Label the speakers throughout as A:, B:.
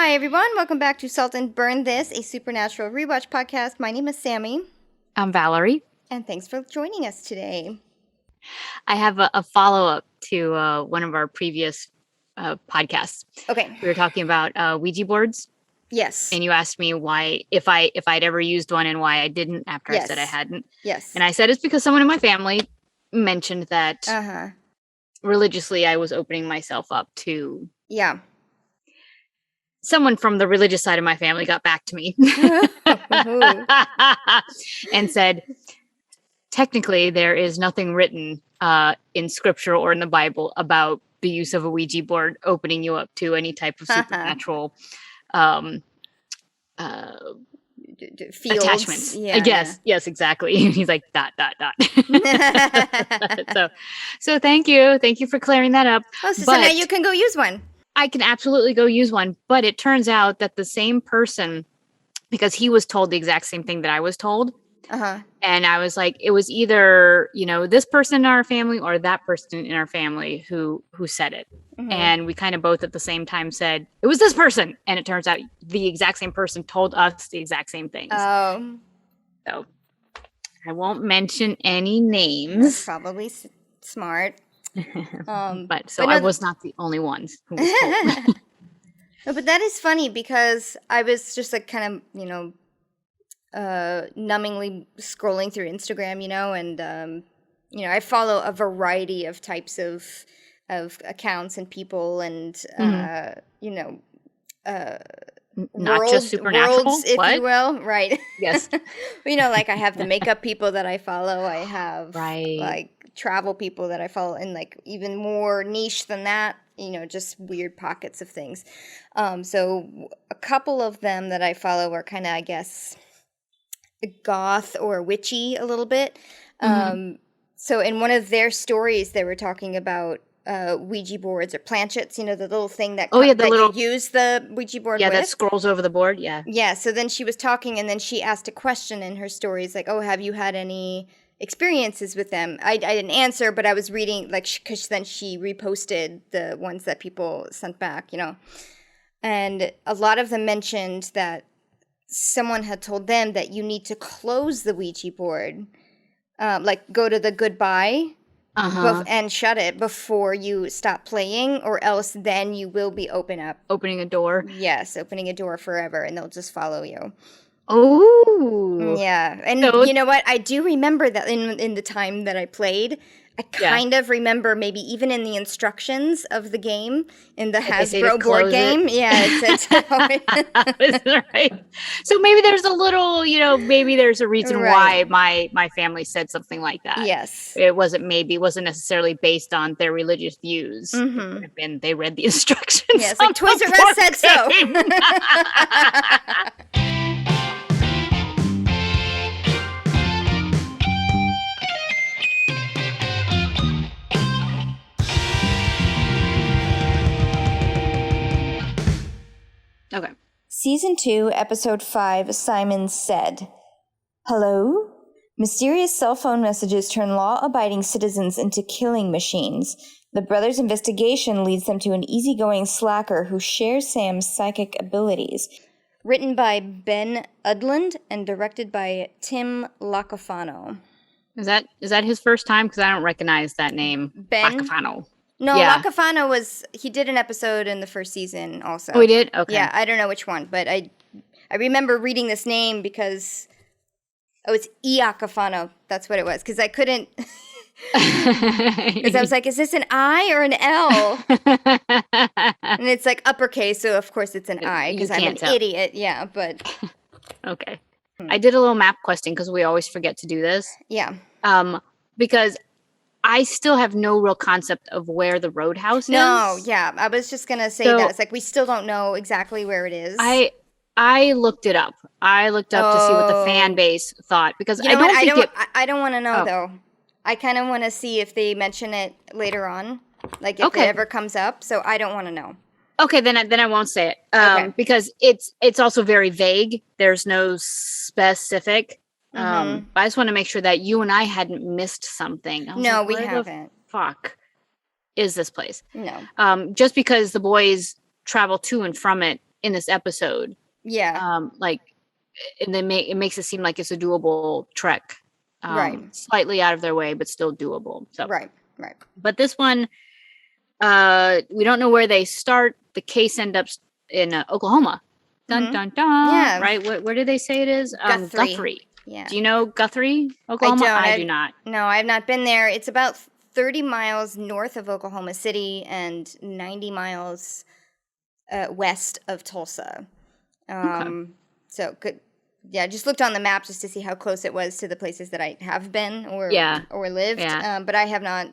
A: Hi, everyone. Welcome back to Salt and Burn This, a supernatural rewatch podcast. My name is Sami.
B: I'm Valerie.
A: And thanks for joining us today.
B: I have a follow-up to one of our previous podcasts.
A: Okay.
B: We were talking about Ouija boards.
A: Yes.
B: And you asked me why, if I'd ever used one and why I didn't after I said I hadn't.
A: Yes.
B: And I said it's because someone in my family mentioned that religiously I was opening myself up to...
A: Yeah.
B: Someone from the religious side of my family got back to me and said, technically, there is nothing written in scripture or in the Bible about the use of a Ouija board opening you up to any type of supernatural attachments.
A: Yeah,
B: yes, exactly. He's like, ... So thank you for clearing that up.
A: Oh, so now you can go use one.
B: I can absolutely go use one, but it turns out that the same person, because he was told the exact same thing that I was told. And I was like, it was either, this person in our family or that person in our family who said it. And we kind of both at the same time said, it was this person. And it turns out the exact same person told us the exact same things.
A: Oh.
B: So I won't mention any names.
A: That's probably smart.
B: I was not the only ones who was told.
A: No, but that is funny because I was just like kind of, numbingly scrolling through Instagram, and I follow a variety of types of accounts and people and
B: not just supernatural
A: worlds, if you will, right?
B: Yes.
A: Like I have the makeup people that I follow. I have
B: right.
A: like travel people that I follow, and like even more niche than that, just weird pockets of things. So a couple of them that I follow are kind of, I guess, goth or witchy a little bit. So in one of their stories, they were talking about Ouija boards or planchettes, the little thing that you use the Ouija board with.
B: Yeah, that scrolls over the board, yeah.
A: Yeah, so then she was talking, and then she asked a question in her stories, like, oh, have you had any experiences with them? I didn't answer, but I was reading, like, because then she reposted the ones that people sent back, And a lot of them mentioned that someone had told them that you need to close the Ouija board, like go to the goodbye and shut it before you stop playing, or else then you will be
B: opening a door.
A: Yes, opening a door forever, and they'll just follow you.
B: Oh.
A: Yeah, and you know what? I do remember that in the time that I played, I kind of remember maybe even in the instructions of the game, in the Hasbro board game. Yeah, it said
B: right. So maybe there's a little, maybe there's a reason why my family said something like that.
A: Yes.
B: It wasn't necessarily based on their religious views. And they read the instructions.
A: Yes, like Toys R Us said so.
B: Okay.
A: Season 2, Episode 5, Simon Said. Hello? Mysterious cell phone messages turn law-abiding citizens into killing machines. The brothers' investigation leads them to an easygoing slacker who shares Sam's psychic abilities. Written by Ben Udland and directed by Tim Lacofano.
B: Is that his first time? Because I don't recognize that name.
A: Ben
B: Lacofano.
A: No, yeah. Lacofano he did an episode in the first season also.
B: Oh, he did? Okay.
A: Yeah, I don't know which one, but I remember reading this name because, it's Iacofano. That's what it was, because I couldn't, because I was like, is this an I or an L? And it's like uppercase, so of course it's an I, because I'm an idiot, yeah, but.
B: Okay. I did a little map questing, because we always forget to do this.
A: Yeah.
B: Because I still have no real concept of where the roadhouse is.
A: No, yeah. I was just going to say that. It's like we still don't know exactly where it is.
B: I looked it up. I looked up to see what the fan base thought, because I
A: don't want to know though. I kind of want to see if they mention it later on, like if it ever comes up. So I don't want to know.
B: Okay, then I won't say it. Because it's also very vague. There's no specific. But I just want to make sure that you and I hadn't missed something.
A: No, we haven't.
B: Fuck is this place?
A: No.
B: Just because the boys travel to and from it in this episode.
A: Yeah.
B: Like, and it makes it seem like it's a doable trek.
A: Right.
B: Slightly out of their way, but still doable. So
A: Right.
B: But this one, we don't know where they start. The case ends up in Oklahoma. Dun dun dun.
A: Yeah.
B: Right. Where do they say it is? Guthrie.
A: Yeah.
B: Do you know Guthrie, Oklahoma? I do not.
A: No, I have not been there. It's about 30 miles north of Oklahoma City and 90 miles west of Tulsa.
B: Okay.
A: So good. Yeah, I just looked on the map just to see how close it was to the places that I have been or lived.
B: Yeah.
A: But I have not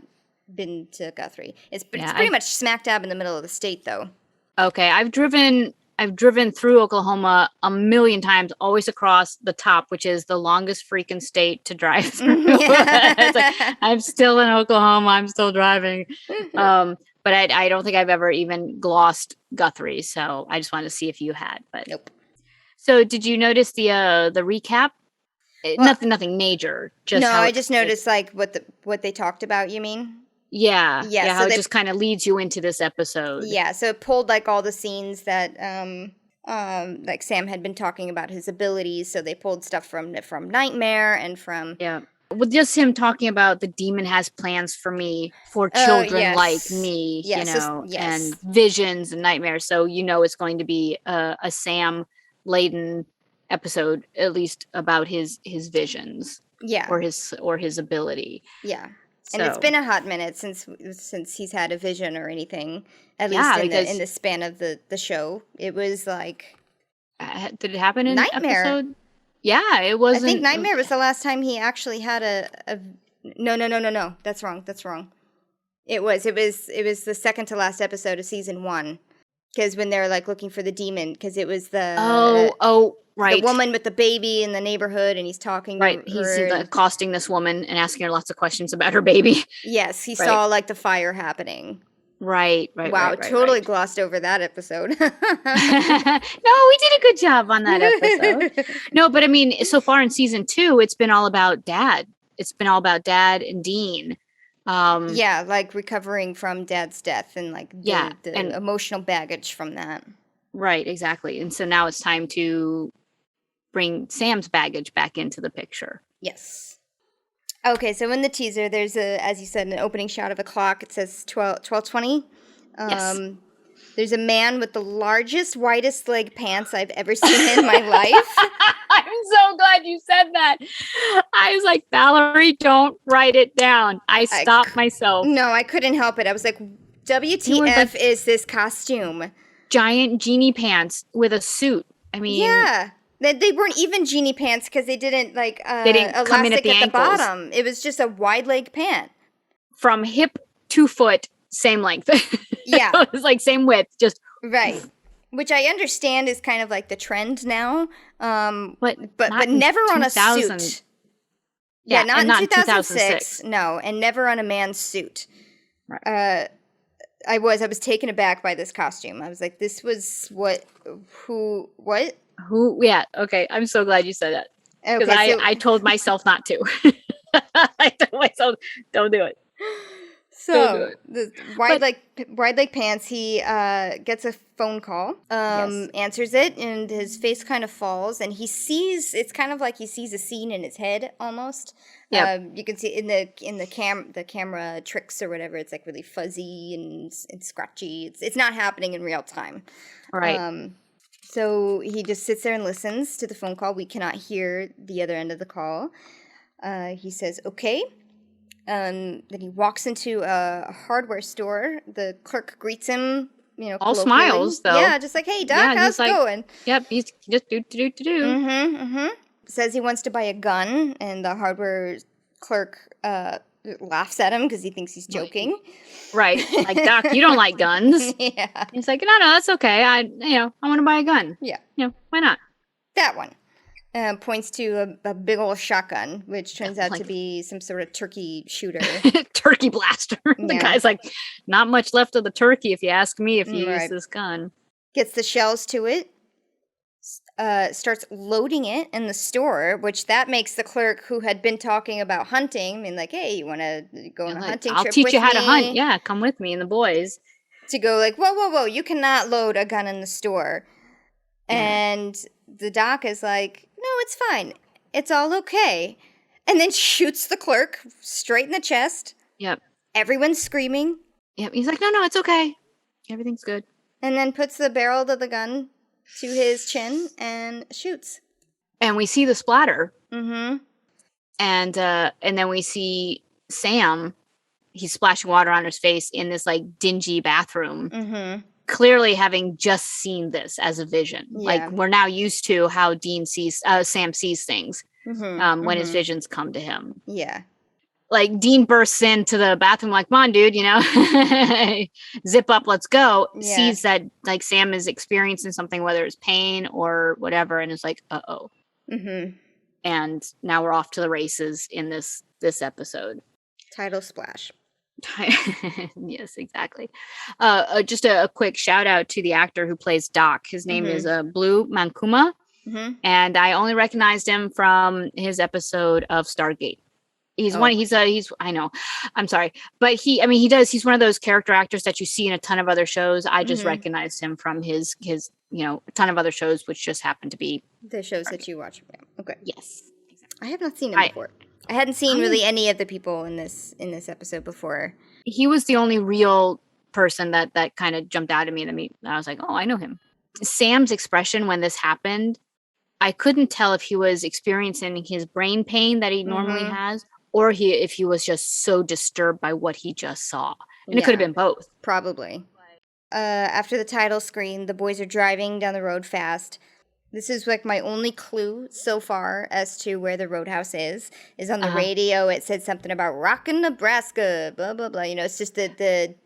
A: been to Guthrie. It's pretty much smack dab in the middle of the state, though.
B: Okay, I've driven through Oklahoma a million times, always across the top, which is the longest freaking state to drive through. It's like, I'm still in Oklahoma. I'm still driving. But I don't think I've ever even glossed Guthrie. So I just wanted to see if you had. But
A: nope.
B: So did you notice the recap? Well, nothing major. Just
A: I just noticed like what they talked about. You mean?
B: Yeah.
A: So
B: how it just kind of leads you into this episode.
A: Yeah. So it pulled like all the scenes that like Sam had been talking about his abilities. So they pulled stuff from Nightmare and from
B: with just him talking about the demon has plans for me for children like me, and visions and nightmares. So it's going to be a Sam laden episode, at least about his visions, or his ability.
A: Yeah. So. And it's been a hot minute since he's had a vision or anything, at least in the span of the show. It was like
B: did it happen in
A: Nightmare
B: episode? Yeah, it was.
A: I think Nightmare was the last time he actually had a no, that's wrong. It was the second to last episode of season 1. Because when they're like looking for the demon, because it was the
B: right,
A: the woman with the baby in the neighborhood, and he's talking to her.
B: He's accosting this woman and asking her lots of questions about her baby.
A: Yes, he saw like the fire happening.
B: Right.
A: Wow, totally glossed over that episode.
B: No, we did a good job on that episode. No, but I mean, so far in season 2, it's been all about Dad. It's been all about Dad and Dean.
A: Like recovering from Dad's death and like the emotional baggage from that.
B: Right, exactly. And so now it's time to bring Sam's baggage back into the picture.
A: Yes. Okay, so in the teaser, there's as you said, an opening shot of a clock. It says 12:20.
B: Yes.
A: There's a man with the largest, widest leg pants I've ever seen in my life.
B: I'm so glad you said that. I was like, Valerie, don't write it down. I stopped myself.
A: No, I couldn't help it. I was like, WTF is this costume?
B: Giant genie pants with a suit. I mean...
A: Yeah. They weren't even genie pants because they didn't, like,
B: they didn't come in at the
A: bottom. It was just a wide leg pant.
B: From hip to foot, same length.
A: Yeah.
B: It was like same width, just...
A: Right. Which I understand is kind of like the trend now. But never on a suit. Yeah, not in 2006. No, and never on a man's suit.
B: Right.
A: I was taken aback by this costume. I was like, this was what?
B: Who? Yeah. Okay. I'm so glad you said that. Because I told myself not to. I told myself, don't do it.
A: So the wide leg pants. He gets a phone call. Answers it, and his face kind of falls, and he sees. It's kind of like he sees a scene in his head almost. Yeah. You can see in the camera tricks or whatever. It's like really fuzzy and scratchy. It's not happening in real time.
B: Right.
A: So he just sits there and listens to the phone call. We cannot hear the other end of the call. He says, "Okay." Then he walks into a hardware store. The clerk greets him,
B: all smiles though.
A: Yeah, just like, "Hey, Doc, how's it going?"
B: Yep, he's just do.
A: Says he wants to buy a gun, and the hardware clerk laughs at him because he thinks he's joking.
B: Right, like, Doc, you don't like guns.
A: Yeah,
B: he's like, no, that's okay. I want to buy a gun.
A: Yeah,
B: why not?
A: That one. Points to a big old shotgun, which turns out to be some sort of turkey shooter.
B: Turkey blaster. The guy's like, not much left of the turkey if you ask me if you use this gun.
A: Gets the shells to it. Starts loading it in the store, which that makes the clerk who had been talking about hunting, like, hey, you want to go on a hunting trip with me?
B: I'll teach you how to hunt. Yeah, come with me and the boys.
A: To go like, whoa, you cannot load a gun in the store. And the doc is like, no, it's fine. It's all okay. And then shoots the clerk straight in the chest.
B: Yep.
A: Everyone's screaming.
B: Yep. He's like, no, it's okay. Everything's good.
A: And then puts the barrel of the gun to his chin and shoots.
B: And we see the splatter.
A: Mm-hmm.
B: And then we see Sam. He's splashing water on his face in this like dingy bathroom. Mm-hmm. Clearly having just seen this as a vision. Yeah. Like we're now used to how Sam sees things when his visions come to him.
A: Yeah.
B: Like Dean bursts into the bathroom like, come on, dude, zip up, let's go. Yeah. Sees that like Sam is experiencing something, whether it's pain or whatever, and is like, uh-oh. Mm-hmm. And now we're off to the races in this episode.
A: Title splash.
B: Yes, exactly. Just a quick shout out to the actor who plays Doc. His name is Blue Mankuma, and I only recognized him from his episode of Stargate. He's I know, I'm sorry, but he's one of those character actors that you see in a ton of other shows. I just recognized him from his a ton of other shows, which just happened to be
A: the shows that you watch. Okay.
B: Yes,
A: exactly. I have not seen him before. I hadn't seen really any of the people in this episode before.
B: He was the only real person that kind of jumped out at me, and I was like, oh, I know him. Sam's expression when this happened, I couldn't tell if he was experiencing his brain pain that he normally has, or if he was just so disturbed by what he just saw. And it could have been both.
A: Probably. After the title screen, the boys are driving down the road fast. This is like my only clue so far as to where the roadhouse is on the radio. It said something about Rockin' Nebraska, blah, blah, blah. It's just the DJ.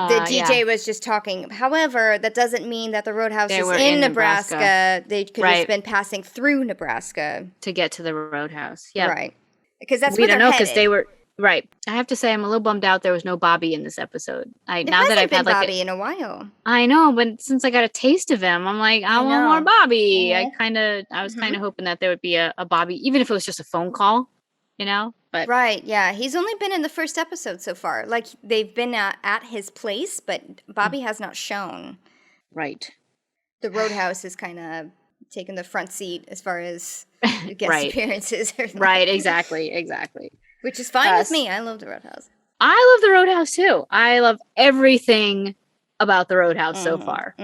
A: The DJ was just talking. However, that doesn't mean that the roadhouse is in Nebraska. They could have been passing through Nebraska.
B: To get to the roadhouse. Yeah.
A: Right. Because that's where they're headed. Because
B: they were... Right. I have to say, I'm a little bummed out there was no Bobby in this episode.
A: I've had Bobby in a while.
B: I know, but since I got a taste of him, I'm like, I want more Bobby. Yeah. I was kind of hoping that there would be a Bobby, even if it was just a phone call, But
A: right, yeah. He's only been in the first episode so far. Like, they've been at his place, but Bobby has not shown.
B: Right.
A: The Roadhouse is kind of taking the front seat as far as guest appearances.
B: Right, exactly.
A: Which is fine with me. I love the Roadhouse.
B: I love the Roadhouse too. I love everything about the Roadhouse so far.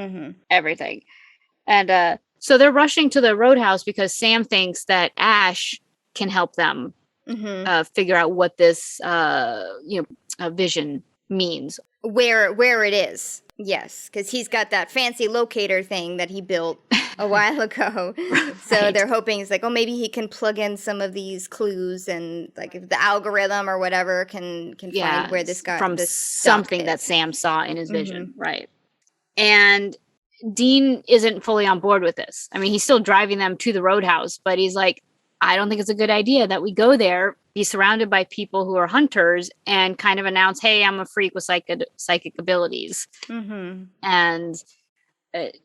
B: Everything. And so they're rushing to the Roadhouse because Sam thinks that Ash can help them figure out what this vision means.
A: Where it is. Yes, because he's got that fancy locator thing that he built a while ago. So they're hoping it's like, maybe he can plug in some of these clues and like if the algorithm or whatever can find where this guy
B: from something that Sam saw in his vision. Right. And Dean isn't fully on board with this. I mean, he's still driving them to the Roadhouse, but he's like, I don't think it's a good idea that we go there, be surrounded by people who are hunters, and kind of announce, hey, I'm a freak with psychic abilities. And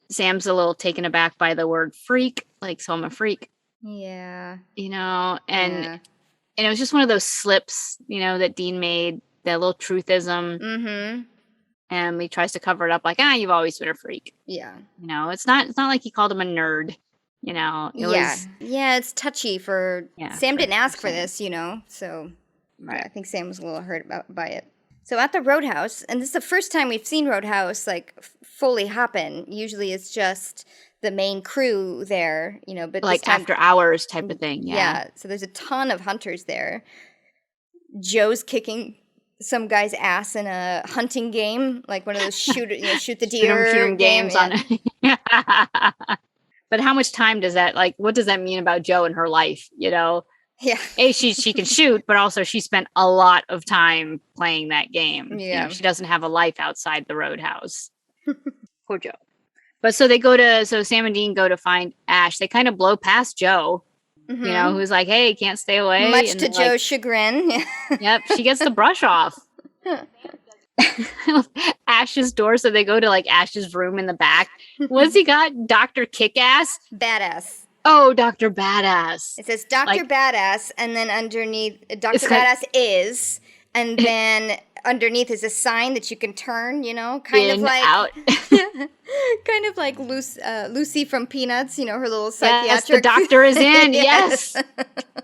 B: Sam's a little taken aback by the word freak, like, so I'm a freak.
A: Yeah.
B: And it was just one of those slips, that Dean made, that little truthism. And he tries to cover it up like, you've always been a freak.
A: Yeah.
B: It's not like he called him a nerd.
A: It's touchy for Sam didn't ask for this, so I think Sam was a little hurt by it. So at the Roadhouse, and this is the first time we've seen Roadhouse like fully happen. Usually it's just the main crew there, but
B: like
A: this time,
B: after hours type of thing.
A: Yeah. So there's a ton of hunters there. Joe's kicking some guy's ass in a hunting game, like one of those shoot the deer
B: games on it. But how much time does that, what does that mean about Jo and her life, Yeah. A, she can shoot, but also she spent a lot of time playing that game.
A: Yeah.
B: She doesn't have a life outside the Roadhouse. Poor Jo. But so Sam and Dean go to find Ash. They kind of blow past Jo, who's like, hey, can't stay away.
A: Much to Jo's chagrin.
B: Yep. She gets the brush off. Ash's door, so they go to Ash's room in the back. What's he got? Dr. Kickass?
A: Badass.
B: Oh, Dr. Badass.
A: It says Dr. Badass, and then underneath Dr. Badass is, And then underneath is a sign that you can turn, kind of
B: In,
A: like
B: out.
A: kind of like Lucy from Peanuts, her little psychiatric.
B: Yes, the doctor is in.
A: Yes.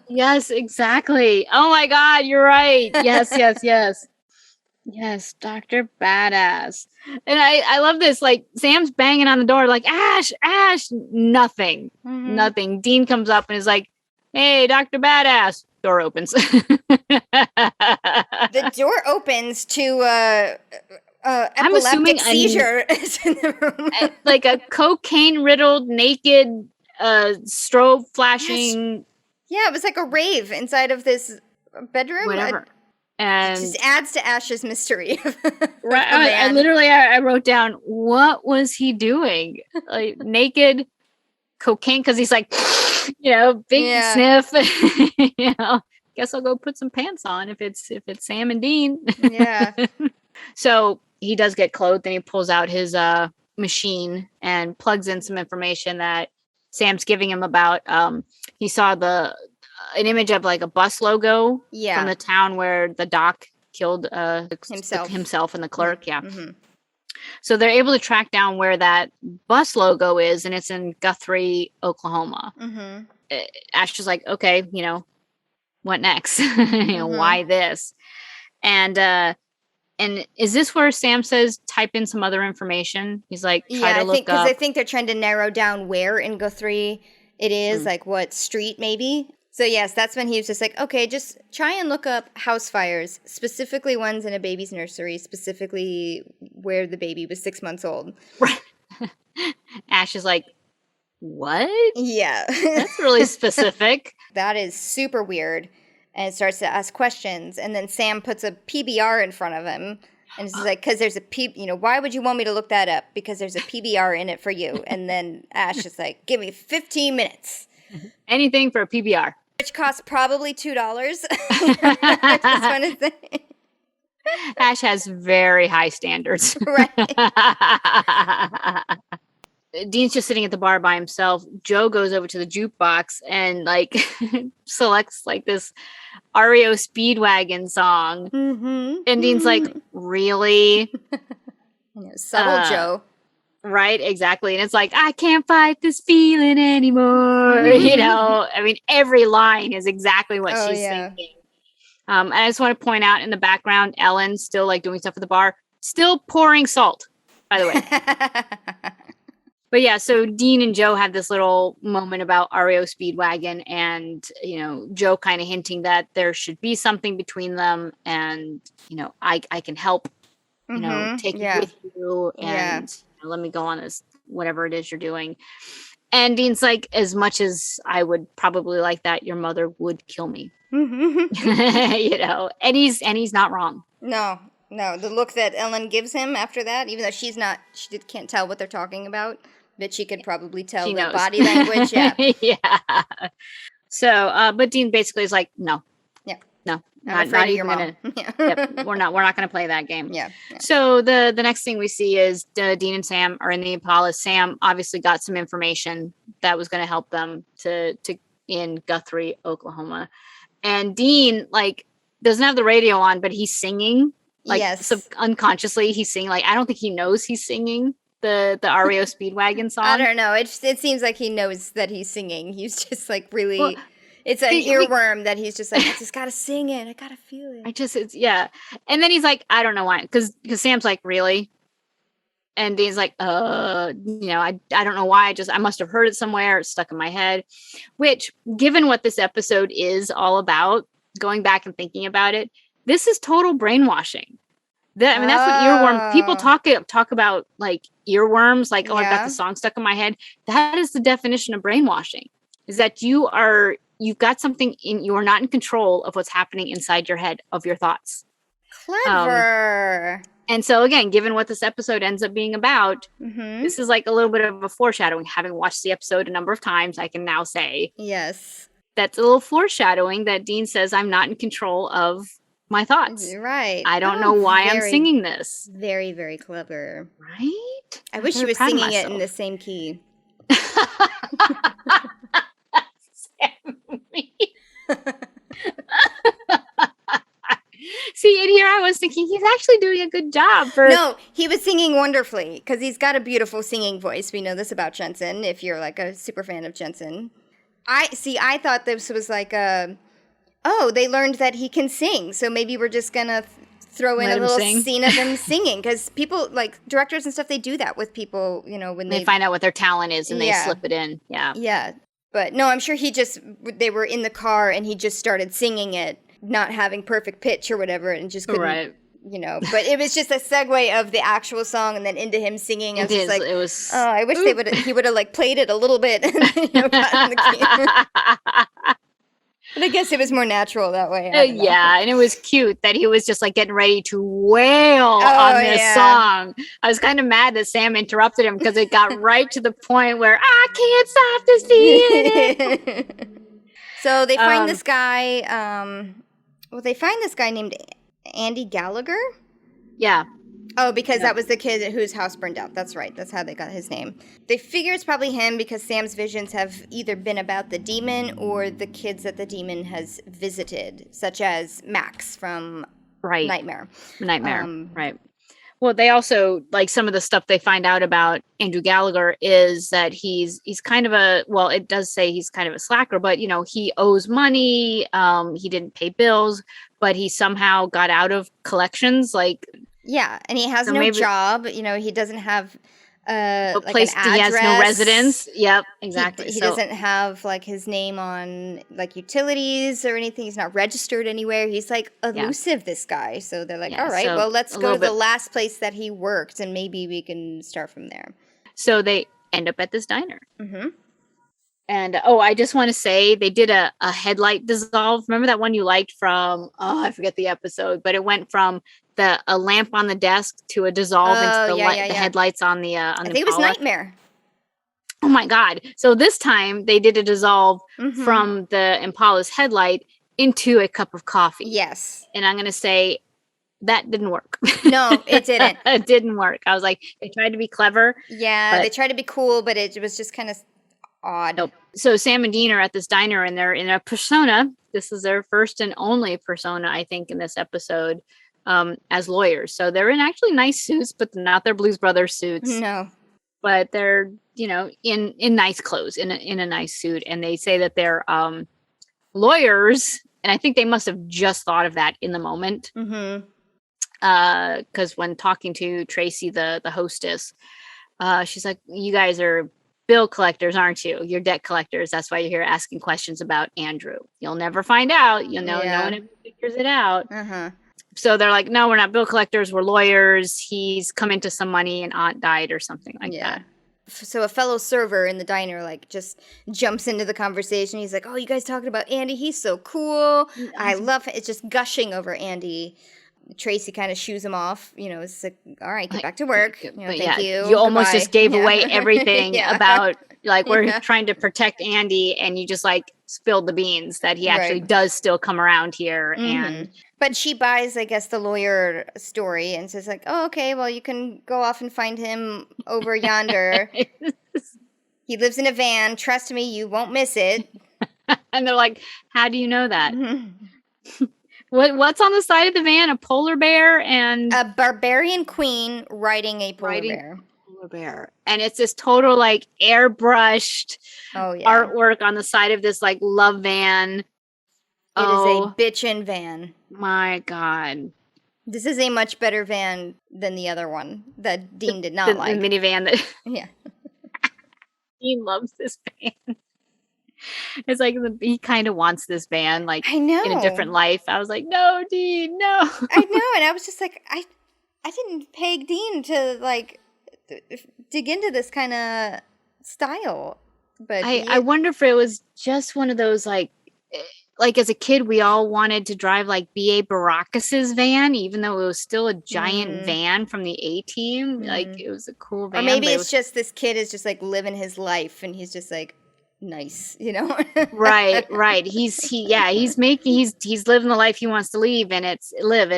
B: Yes, exactly. Oh my God, you're right. Yes, yes, yes. Yes, Dr. Badass. And I love this. Like, Sam's banging on the door, like, Ash, nothing.
A: Mm-hmm.
B: Nothing. Dean comes up and is like, hey, Dr. Badass. Door opens.
A: The door opens to
B: I'm assuming
A: seizure is in the room.
B: Like a cocaine-riddled, naked, strobe flashing.
A: Yeah, it was like a rave inside of this bedroom.
B: Whatever.
A: And it just adds to Ash's mystery.
B: Right. I wrote down, what was he doing? Like, naked, cocaine, because he's like, big sniff. Guess I'll go put some pants on if it's Sam and Dean.
A: Yeah.
B: So he does get clothed, and he pulls out his machine and plugs in some information that Sam's giving him about. He saw an image of like a bus logo from the town where the doc killed himself and the clerk. Yeah. Mm-hmm. So they're able to track down where that bus logo is, and it's in Guthrie, Oklahoma. Mm-hmm. Ash is like, okay, what next?
A: Mm-hmm.
B: Why this? And is this where Sam says type in some other information? He's like, try to look up.
A: Because I think they're trying to narrow down where in Guthrie it is, like what street maybe. So yes, that's when he was just like, okay, just try and look up house fires, specifically ones in a baby's nursery, specifically where the baby was 6 months old.
B: Right. Ash is like, what?
A: Yeah.
B: That's really specific.
A: That is super weird. And starts to ask questions. And then Sam puts a PBR in front of him. And it's like, because there's why would you want me to look that up? Because there's a PBR in it for you. And then Ash is like, give me 15 minutes.
B: Anything for a PBR.
A: Which costs probably $2. I just want to say.
B: Ash has very high standards.
A: Right.
B: Dean's just sitting at the bar by himself. Joe goes over to the jukebox and like selects like this REO Speedwagon song. Mm-hmm. And Dean's like, really?
A: Subtle Joe.
B: Right, exactly. And it's like, I can't fight this feeling anymore. I mean, every line is exactly what she's thinking. I just want to point out in the background, Ellen's still like doing stuff at the bar, still pouring salt, by the way. But yeah, so Dean and Joe have this little moment about REO Speedwagon, and, Joe kind of hinting that there should be something between them, and, I can help, take it with you, and let me go on this, whatever it is you're doing. And Dean's like, as much as I would probably like that, your mother would kill me. And he's not wrong.
A: No, the look that Ellen gives him after that, even though she can't tell what they're talking about, but she could probably tell the body language. Yeah.
B: Yeah. So, but Dean basically is like, no.
A: Yeah.
B: No.
A: I'm afraid of your mom.
B: Yep, we're not going to play that game.
A: Yeah.
B: So the next thing we see is Dean and Sam are in the Impala. Sam obviously got some information that was going to help them to in Guthrie, Oklahoma. And Dean doesn't have the radio on, but he's singing. Unconsciously he's singing. I don't think he knows he's singing the REO Speedwagon song.
A: I don't know. It seems like he knows that he's singing. He's just really. Well, it's an earworm that he's just like, I just gotta sing it. I gotta feel it.
B: Yeah. And then he's like, I don't know why, because Sam's like, really? And Dean's like, I don't know why. I must have heard it somewhere. It's stuck in my head. Which, given what this episode is all about, going back and thinking about it, this is total brainwashing. That's what earworm people talk about, like earworms, like, I've got the song stuck in my head. That is the definition of brainwashing, is that you've got something you're not in control of what's happening inside your head, of your thoughts.
A: Clever.
B: And so again, given what this episode ends up being about, this is like a little bit of a foreshadowing. Having watched the episode a number of times, I can now say,
A: yes,
B: that's a little foreshadowing that Dean says, I'm not in control of my thoughts.
A: Right.
B: I don't know why I'm singing this.
A: Very, very clever.
B: Right?
A: I wish you were singing it in the same key.
B: See, and here I was thinking he's actually doing a good job for.
A: No, he was singing wonderfully because he's got a beautiful singing voice. We know this about Jensen. If you're like a super fan of Jensen, I thought this was like they learned that he can sing, so maybe we're just gonna throw in a little scene of him singing, because people, like directors and stuff, they do that with people, when
B: they find out what their talent is and they slip it in. Yeah.
A: But no, I'm sure they were in the car and he just started singing it, not having perfect pitch or whatever, and just couldn't,
B: right.
A: But it was just a segue of the actual song and then into him singing. I wish he would have like played it a little bit and gotten the key. But I guess it was more natural that way.
B: And it was cute that he was just like getting ready to wail on this song. I was kind of mad that Sam interrupted him because it got right to the point where I can't stop to see it.
A: So they find this guy. They find this guy named Andy Gallagher.
B: Yeah.
A: Oh, because that was the kid whose house burned out. That's right. That's how they got his name. They figure it's probably him because Sam's visions have either been about the demon or the kids that the demon has visited, such as Max from Nightmare.
B: Right. Well, they also, like, some of the stuff they find out about Andrew Gallagher is that he's kind of it does say he's kind of a slacker, but, he owes money. He didn't pay bills, but he somehow got out of collections, like...
A: Yeah, and he has no job. He doesn't have
B: a
A: place. An address.
B: He has no residence. Yep, exactly.
A: He doesn't have like his name on like utilities or anything. He's not registered anywhere. He's like elusive, this guy. So they're like, all right, well, let's go to the last place that he worked, and maybe we can start from there.
B: So they end up at this diner.
A: Mm-hmm.
B: And, I just want to say they did a headlight dissolve. Remember that one you liked from, I forget the episode, but it went from a lamp on the desk to a dissolve into the headlights on the I think
A: it was Nightmare.
B: Oh my God. So this time they did a dissolve from the Impala's headlight into a cup of coffee.
A: Yes.
B: And I'm going to say that didn't work.
A: No, it didn't.
B: It didn't work. I was like, they tried to be clever.
A: Yeah, they tried to be cool, but it was just kind of odd.
B: Nope. So Sam and Dean are at this diner and they're in a persona. This is their first and only persona, I think, in this episode, as lawyers. So they're in actually nice suits, but not their Blues Brothers suits.
A: No.
B: But they're, in nice clothes, in a nice suit. And they say that they're lawyers. And I think they must have just thought of that in the moment.
A: Mm-hmm.
B: Because when talking to Tracy, the hostess, she's like, you guys are bill collectors, aren't you? You're debt collectors. That's why you're here asking questions about Andrew. You'll never find out. No one ever figures it out.
A: Uh-huh.
B: So they're like, no, we're not bill collectors. We're lawyers. He's come into some money and aunt died or something like that.
A: So a fellow server in the diner like just jumps into the conversation. He's like, oh, you guys talking about Andy? He's so cool. I love it. It's just gushing over Andy. Tracy kind of shoos him off, it's like, all right, get back to work. Thank you.
B: You almost just gave away everything about, like, we're trying to protect Andy, and you just like spilled the beans that he actually does still come around here.
A: Mm-hmm. But she buys, I guess, the lawyer story and says like, oh, okay, well, you can go off and find him over yonder. He lives in a van. Trust me, you won't miss it.
B: And they're like, how do you know that? Mm-hmm. What's on the side of the van? A polar bear and
A: a barbarian queen riding a polar
B: bear. And it's this total like airbrushed artwork on the side of this like love van.
A: It is a bitchin' van.
B: My God.
A: This is a much better van than the other one that Dean did not like.
B: The minivan that Dean loves this van. It's like he kind of wants this van, like,
A: I know,
B: in a different life. I was like, no, Dean, no.
A: I know, and I was just like, I didn't peg Dean to like dig into this kind of style, but
B: I wonder if it was just one of those like as a kid we all wanted to drive like B.A. Baracus's van, even though it was still a giant van from the A-Team. Like, it was a cool van.
A: Or maybe it's just this kid is just like living his life, and he's just like, nice,
B: right. He's living the life he wants to live, and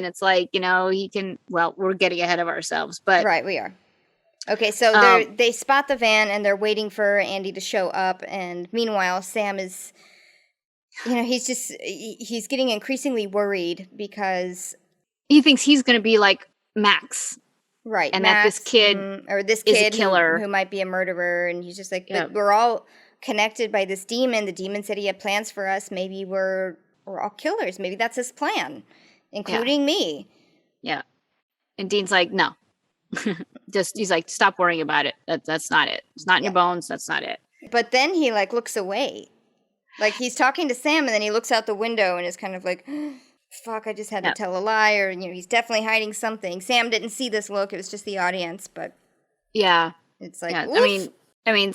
B: it's like, he can, well, we're getting ahead of ourselves, but
A: right, we are. Okay, so they spot the van and they're waiting for Andy to show up, and meanwhile Sam is, he's getting increasingly worried because
B: he thinks he's going to be like Max.
A: Right.
B: And
A: Max,
B: that this kid
A: or this
B: is
A: kid
B: a killer.
A: who might be a murderer. And he's just like,
B: Yeah.
A: but we're all connected by this demon. The demon said he had plans for us. Maybe we're all killers. Maybe that's his plan, including me.
B: Yeah. And Dean's like, no. He's like, stop worrying about it. That's not it. It's not in your bones. That's not it.
A: But then he like looks away. Like he's talking to Sam and then he looks out the window and is kind of like, fuck, I just had to tell a lie, or, you know, he's definitely hiding something. Sam didn't see this look. It was just the audience, but it's like,
B: I mean,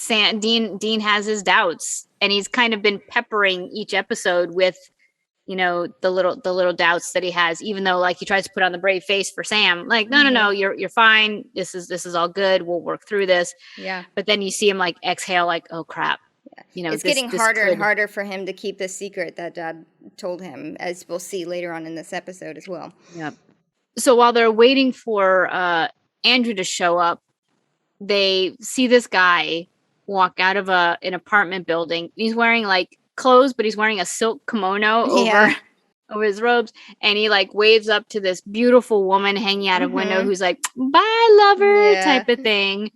B: Dean has his doubts, and he's kind of been peppering each episode with, you know, the little doubts that he has, even though like he tries to put on the brave face for Sam, like, no, you're fine. This is all good. We'll work through this.
A: Yeah.
B: But then you see him like exhale, like, oh crap. Yeah. You know,
A: it's getting harder and harder for him to keep this secret that Dad told him, as we'll see later on in this episode as well.
B: Yeah. So while they're waiting for Andrew to show up, they see this guy walk out of an apartment building. He's wearing like clothes, but he's wearing a silk kimono over his robes, and he like waves up to this beautiful woman hanging out of window who's like, bye lover, type of thing.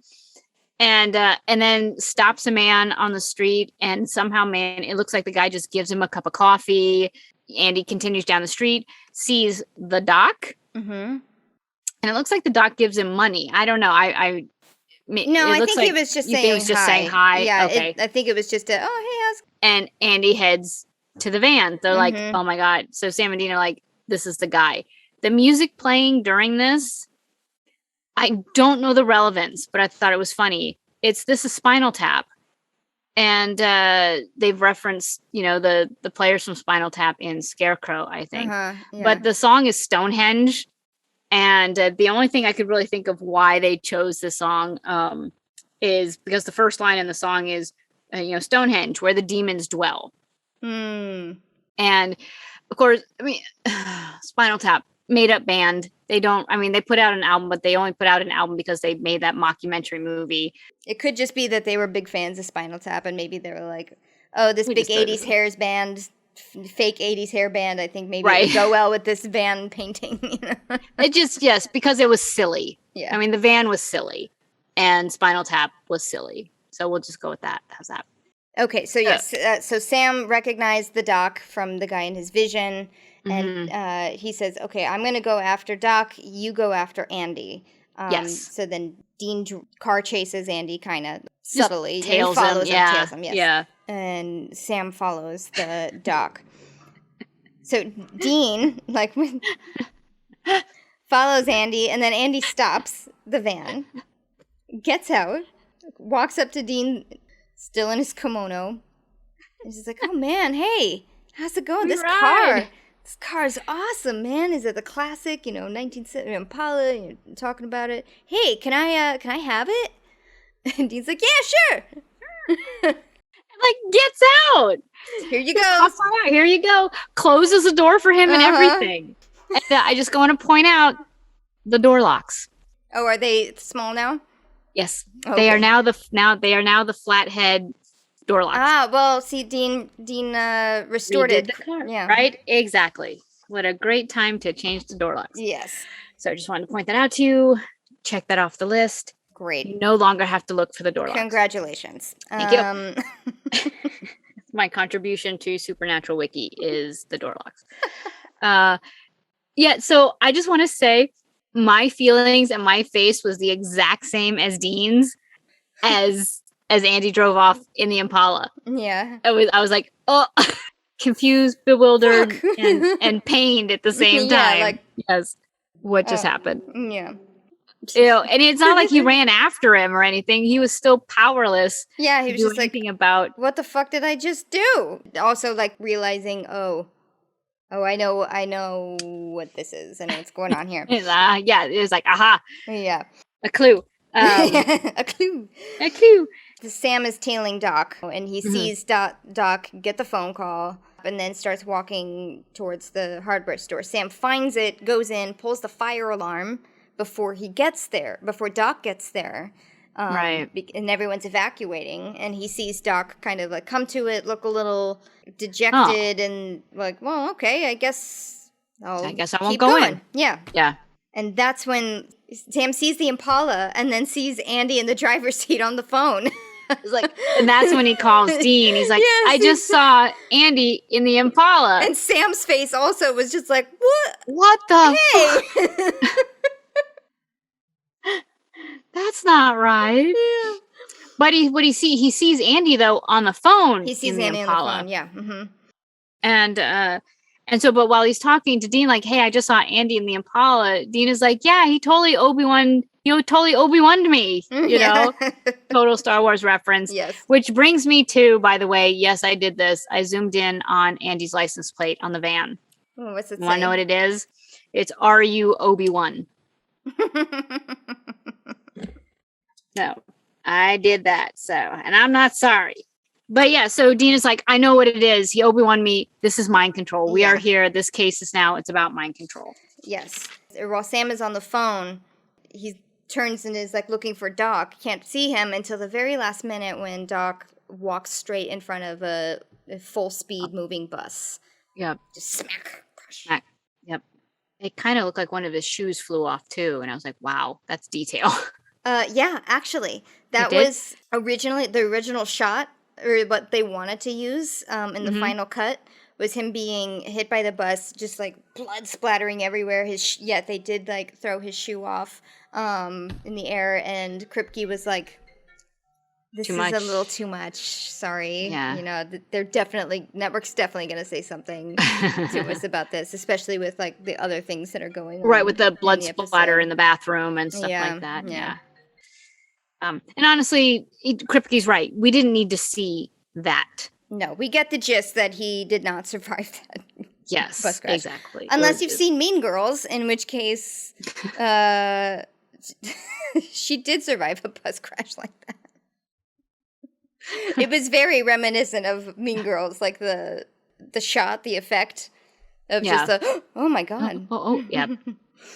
B: And then stops a man on the street, and somehow, man, it looks like the guy just gives him a cup of coffee. Andy continues down the street, sees the doc, and it looks like the doc gives him money. I don't know. I think
A: he was just saying hi. Yeah, okay. I think it was just
B: and Andy heads to the van. They're like, oh my God. So Sam and Dean are like, this is the guy. The music playing during this, I don't know the relevance, but I thought it was funny. This is Spinal Tap. And they've referenced, you know, the players from Spinal Tap in Scarecrow, I think. But the song is Stonehenge. And the only thing I could really think of why they chose this song is because the first line in the song is, Stonehenge, where the demons dwell. And of course, I mean, Spinal Tap, made up band. They put out an album, but they only put out an album because they made that mockumentary movie.
A: It could just be that they were big fans of Spinal Tap, and maybe they were like, oh, this big 80s hairs band, fake 80s hair band, I think maybe it would go well with this van painting. You know?
B: It because it was silly.
A: Yeah.
B: I mean, the van was silly, and Spinal Tap was silly. So we'll just go with that. How's that?
A: Okay, so yes. So Sam recognized the doc from the guy in his vision, and he says, okay, I'm going to go after Doc, you go after Andy.
B: Yes.
A: So then Dean car chases Andy kind of subtly.
B: Tails
A: him.
B: Yes.
A: Yeah. And Sam follows the Doc. So Dean, follows Andy, and then Andy stops the van, gets out, walks up to Dean, still in his kimono. And he's like, oh man, hey, how's it going? This car is awesome, man. Is it the classic, 1970 Impala? You're talking about it. Hey, can I have it? And Dean's like, yeah, sure.
B: Gets out.
A: Here you go.
B: Here you go. Closes the door for him and everything. And I just want to point out the door locks.
A: Oh, are they small now?
B: Yes, okay. They are now the flathead door locks.
A: Ah, well, see, Dean restored
B: the car, right? Exactly. What a great time to change the door locks.
A: Yes.
B: So I just wanted to point that out to you. Check that off the list.
A: Great.
B: You no longer have to look for the door locks.
A: Congratulations.
B: Thank you. My contribution to Supernatural Wiki is the door locks. So I just want to say my feelings and my face was the exact same as Dean's as Andy drove off in the Impala.
A: Yeah.
B: I was like, oh, confused, bewildered, and pained at the same time. Yes. What just happened?
A: Yeah.
B: And it's not like he ran after him or anything. He was still powerless.
A: Yeah, he was just
B: thinking about
A: what the fuck did I just do? Also, realizing, I know what this is. I know what's going on here.
B: It was like, aha.
A: Yeah.
B: A clue.
A: A clue.
B: A clue.
A: Sam is tailing Doc, and he sees Doc get the phone call, and then starts walking towards the hardware store. Sam finds it, goes in, pulls the fire alarm before Doc gets there.
B: Right.
A: And everyone's evacuating, and he sees Doc kind of come to it, look a little dejected, and well, okay, I guess I
B: guess I won't go in.
A: Yeah.
B: Yeah.
A: And that's when Sam sees the Impala and then sees Andy in the driver's seat on the phone. It's like,
B: and that's when he calls Dean. He's like, yes, I just saw Andy in the Impala.
A: And Sam's face also was just like, what?
B: What the
A: Hey!
B: That's not right.
A: Yeah.
B: But he sees Andy though on the phone.
A: He sees Andy on the phone, yeah. Mm-hmm.
B: And so, but while he's talking to Dean, like, hey, I just saw Andy in the Impala, Dean is like, yeah, he totally Obi-Wan'd me, you know, total Star Wars reference.
A: Yes.
B: Which brings me to, by the way, yes, I did this. I zoomed in on Andy's license plate on the van.
A: Oh, what's it say?
B: You want to know what it is? It's RU Obi-Wan. So I did that. So, and I'm not sorry. But yeah, so Dean is like, I know what it is. He Obi-Wan me. This is mind control. We are here. This case is now. It's about mind control.
A: Yes. While Sam is on the phone, he turns and is like looking for Doc. Can't see him until the very last minute when Doc walks straight in front of a full speed moving bus.
B: Yep.
A: Just smack.
B: Smack. Yep. It kind of looked like one of his shoes flew off too. And I was like, wow, that's detail.
A: Yeah, actually. That was originally the original shot. Or what they wanted to use in the final cut was him being hit by the bus, just like blood splattering everywhere. They did like throw his shoe off in the air, and Kripke was like, "This is a little too much. Sorry."
B: Yeah.
A: You know, network's definitely going to say something to us about this, especially with like the other things that are going on.
B: Right, with the blood splatter in the bathroom and stuff like that. Yeah. And honestly, Kripke's right. We didn't need to see that.
A: No, we get the gist that he did not survive that.
B: Yes,
A: bus crash.
B: Exactly.
A: Unless you've seen Mean Girls, in which case she did survive a bus crash like that. It was very reminiscent of Mean Girls, like the shot, the effect of just oh my God.
B: Yeah.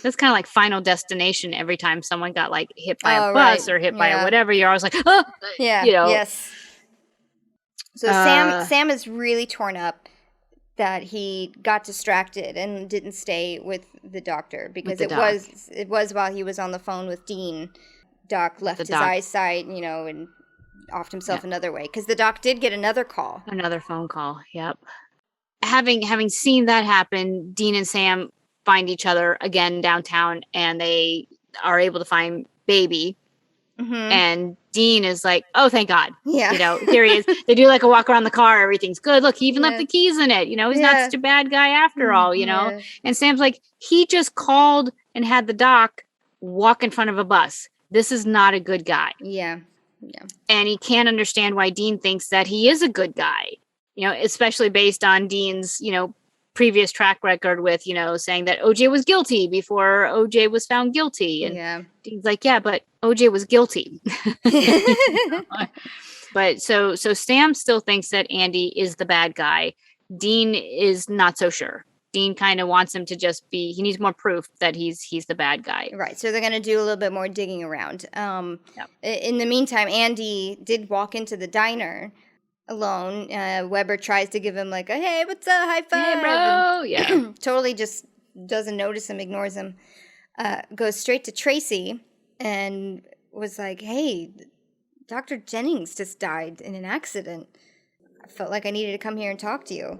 B: That's kind of like Final Destination. Every time someone got like hit by a bus or hit by a whatever, you're always like, oh,
A: yeah,
B: you know.
A: Yes. So Sam is really torn up that he got distracted and didn't stay with the doctor because it was while he was on the phone with Dean. Doc left his eyesight, you know, and offed himself another way because the doc did get another phone call. Yep.
B: Having seen that happen, Dean and Sam find each other again downtown, and they are able to find Baby. And Dean is like, oh, thank God.
A: Yeah.
B: You know, here he is. They do like a walk around the car. Everything's good. Look, he even left the keys in it. You know, he's not such a bad guy after all, you know. Yeah. And Sam's like, he just called and had the doc walk in front of a bus. This is not a good guy.
A: Yeah. Yeah.
B: And he can't understand why Dean thinks that he is a good guy, you know, especially based on Dean's, you know, previous track record with, you know, saying that OJ was guilty before OJ was found guilty. And Dean's like, yeah, but OJ was guilty. But so Sam still thinks that Andy is the bad guy. Dean is not so sure. Dean kind of wants him to just be, he needs more proof that he's the bad guy.
A: Right. So they're going to do a little bit more digging around. In the meantime, Andy did walk into the diner alone. Weber tries to give him like a, hey, what's up, high five?
B: Hey, bro. Yeah.
A: Totally just doesn't notice him, ignores him. Goes straight to Tracy and was like, hey, Dr. Jennings just died in an accident. I felt like I needed to come here and talk to you.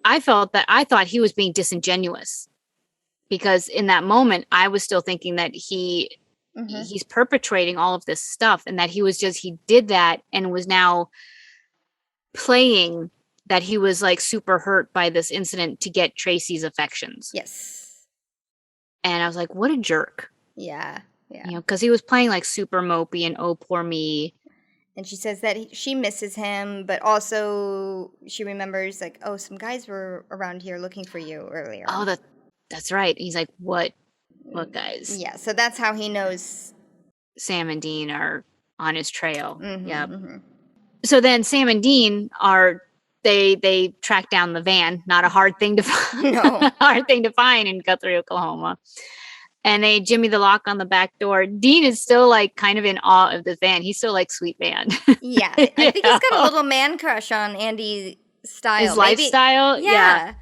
B: I thought he was being disingenuous because in that moment I was still thinking that he's perpetrating all of this stuff and that he did that and was now playing that he was like super hurt by this incident to get Tracy's affections.
A: Yes.
B: And I was like, what a jerk.
A: Yeah. Yeah.
B: You know, because he was playing like super mopey and oh, poor me.
A: And she says that she misses him, but also she remembers like, oh, some guys were around here looking for you earlier.
B: Oh, that's right. He's like, what guys?
A: Yeah. So that's how he knows
B: Sam and Dean are on his trail.
A: Mm-hmm,
B: yep.
A: Mm-hmm.
B: So then Sam and Dean they track down the van. Not a hard thing to find.
A: No.
B: Hard thing to find in Guthrie, Oklahoma. And they jimmy the lock on the back door. Dean is still like kind of in awe of the van. He's still like, sweet man.
A: Yeah. I think he's got a little man crush on Andy's style.
B: His lifestyle?
A: Yeah.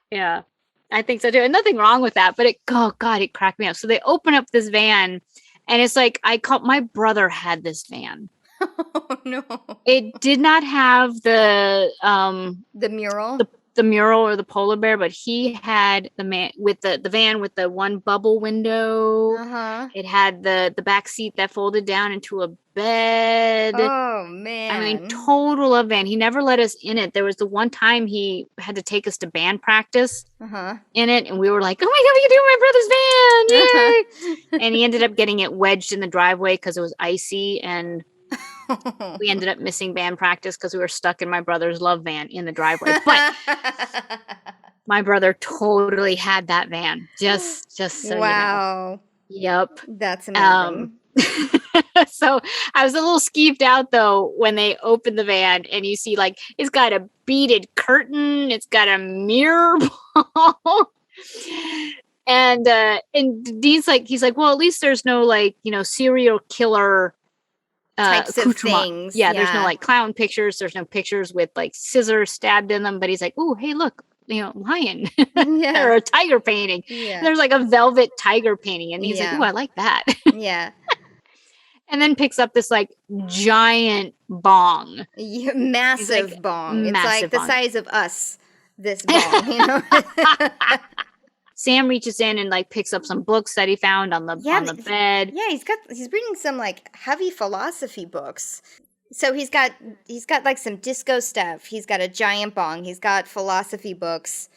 B: Yeah. I think so too. And nothing wrong with that, but oh God, it cracked me up. So they open up this van and it's like, my brother had this van.
A: Oh no.
B: It did not have the
A: mural.
B: The mural or the polar bear, but he had the van with the one bubble window. It had the back seat that folded down into a bed.
A: Oh man.
B: I mean, total love van. He never let us in it. There was the one time he had to take us to band practice in it, and we were like, "Oh my God, we can do my brother's van!" Yay! And he ended up getting it wedged in the driveway because it was icy, and we ended up missing band practice because we were stuck in my brother's love van in the driveway. But my brother totally had that van. Just so
A: wow.
B: You know. Yep.
A: That's amazing.
B: So I was a little skeeved out though when they opened the van and you see like it's got a beaded curtain, it's got a mirror ball. And Dean's like, he's like, well, at least there's no like, serial killer
A: types of things.
B: Yeah, there's no like clown pictures, there's no pictures with like scissors stabbed in them, but he's like, oh, hey, look, lion or a tiger painting. Yeah. There's like a velvet tiger painting, and he's like, oh, I like that.
A: Yeah.
B: And then picks up this like giant bong.
A: Massive like, bong. It's like the size of us, this bong,
B: Sam reaches in and like picks up some books that he found on the bed.
A: Yeah, he's reading some like heavy philosophy books. So he's got like some disco stuff. He's got a giant bong. He's got philosophy books.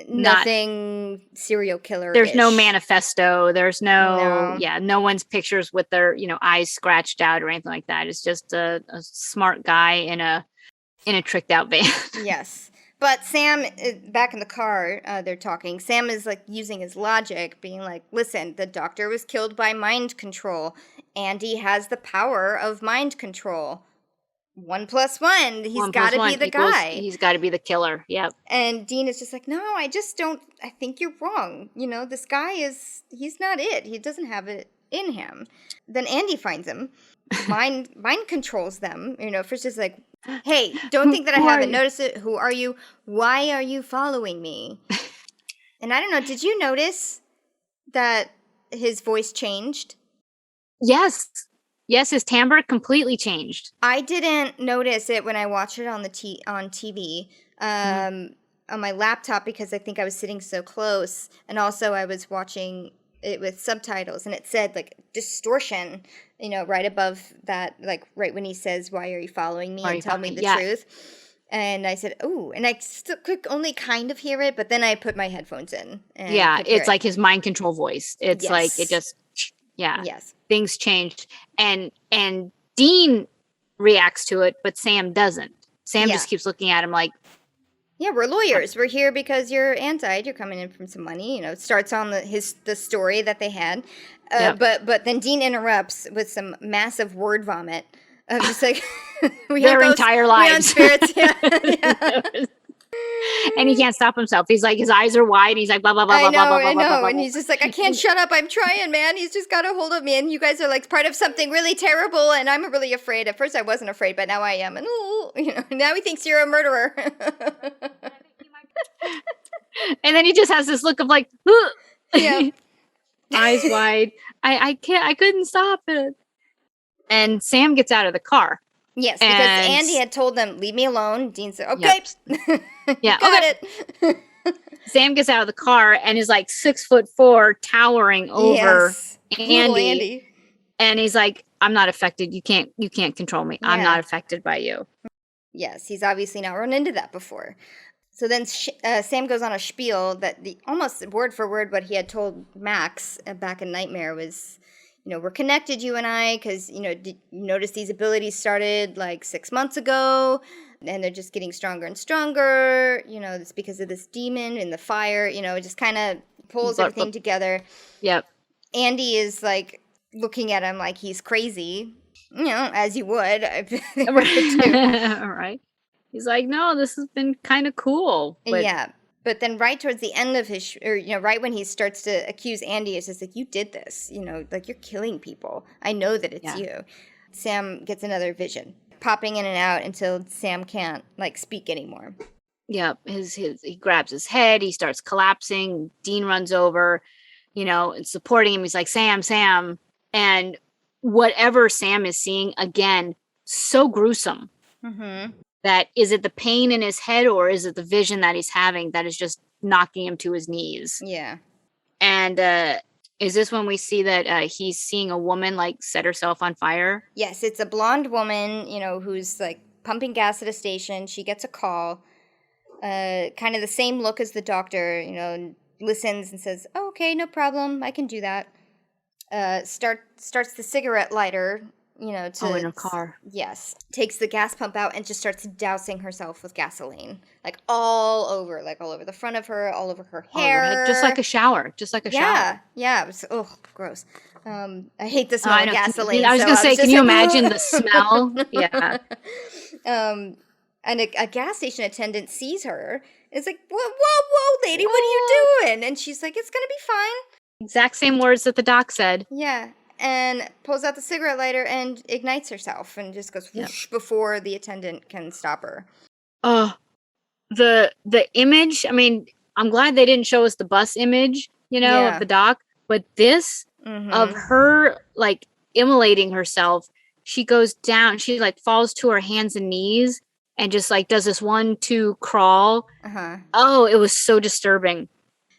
A: Nothing serial killer.
B: There's no manifesto. There's no one's pictures with their eyes scratched out or anything like that. It's just a smart guy in a tricked out van.
A: Yes. But Sam, back in the car, they're talking. Sam is like using his logic, being like, listen, the doctor was killed by mind control. Andy has the power of mind control. 1 + 1. He's got to be the guy.
B: He's got to be the killer. Yep.
A: And Dean is just like, no, I just don't. I think you're wrong. This guy he's not it. He doesn't have it in him. Then Andy finds him. Mind controls them. First just like, hey, don't think that I haven't noticed it. Who are you? Why are you following me? And I don't know. Did you notice that his voice changed?
B: Yes. Yes, his timbre completely changed.
A: I didn't notice it when I watched it on TV on my laptop because I think I was sitting so close, and also I was watching it with subtitles, and it said like distortion, right above that, like right when he says, "Why are you following me?" and tell me the truth. And I said, "Oh," and I still could only kind of hear it, but then I put my headphones in. And
B: it's like his mind control voice. It's like it just. Yeah.
A: Yes.
B: Things changed. And Dean reacts to it, but Sam doesn't. Sam just keeps looking at him like,
A: yeah, we're lawyers. We're here because you're anti. You're coming in from some money. It starts on the story that they had. But then Dean interrupts with some massive word vomit of just like
B: their entire lives.
A: Spirits. Yeah.
B: And he can't stop himself. He's like, his eyes are wide. And he's like, blah, blah, blah, blah, blah, blah, blah, blah.
A: And he's just like, I can't shut up. I'm trying, man. He's just got a hold of me. And you guys are like part of something really terrible. And I'm really afraid. At first I wasn't afraid, but now I am. And now he thinks you're a murderer.
B: And then he just has this look of like, eyes wide. I couldn't stop it. And Sam gets out of the car.
A: Yes, because Andy had told them, leave me alone. Dean said, okay.
B: Yeah,
A: got it.
B: Sam gets out of the car and is like 6'4", towering over Andy. And he's like, I'm not affected. You can't control me. Yeah. I'm not affected by you.
A: Yes, he's obviously not run into that before. So then Sam goes on a spiel that almost word for word what he had told Max back in Nightmare was, we're connected, you and I, because, you notice these abilities started like 6 months ago, and they're just getting stronger and stronger. It's because of this demon in the fire. It just kind of pulls everything together.
B: Yep.
A: Andy is like looking at him like he's crazy, as you would.
B: All right. He's like, no, this has been kind of cool. But
A: yeah. But then right towards the end of his, right when he starts to accuse Andy, it's just like, you did this, like you're killing people. I know that it's you. Sam gets another vision, popping in and out until Sam can't like speak anymore.
B: Yeah, he grabs his head, he starts collapsing. Dean runs over, and supporting him. He's like, Sam. And whatever Sam is seeing, again, so gruesome.
A: Mm-hmm.
B: That is it the pain in his head, or is it the vision that he's having that is just knocking him to his knees?
A: Yeah.
B: And is this when we see that he's seeing a woman like set herself on fire?
A: Yes, it's a blonde woman, who's like pumping gas at a station. She gets a call, kind of the same look as the doctor, listens and says, "Oh, okay, no problem, I can do that." Starts the cigarette lighter, to
B: in her car.
A: Yes, takes the gas pump out and just starts dousing herself with gasoline, like all over the front of her, all over her hair,
B: just like a shower, shower.
A: Yeah. It was gross. I hate the smell of gasoline.
B: I was gonna say, can you imagine the smell? Yeah.
A: And a gas station attendant sees her. It's like, whoa, lady, what are you doing? And she's like, it's gonna be fine.
B: Exact same words that the doc said.
A: Yeah. And pulls out the cigarette lighter and ignites herself and just goes whoosh before the attendant can stop her.
B: The image, I mean, I'm glad they didn't show us the bus image, of the doc, but this of her like immolating herself, she goes down, she like falls to her hands and knees and just like does this 1-2 crawl. Oh, it was so disturbing.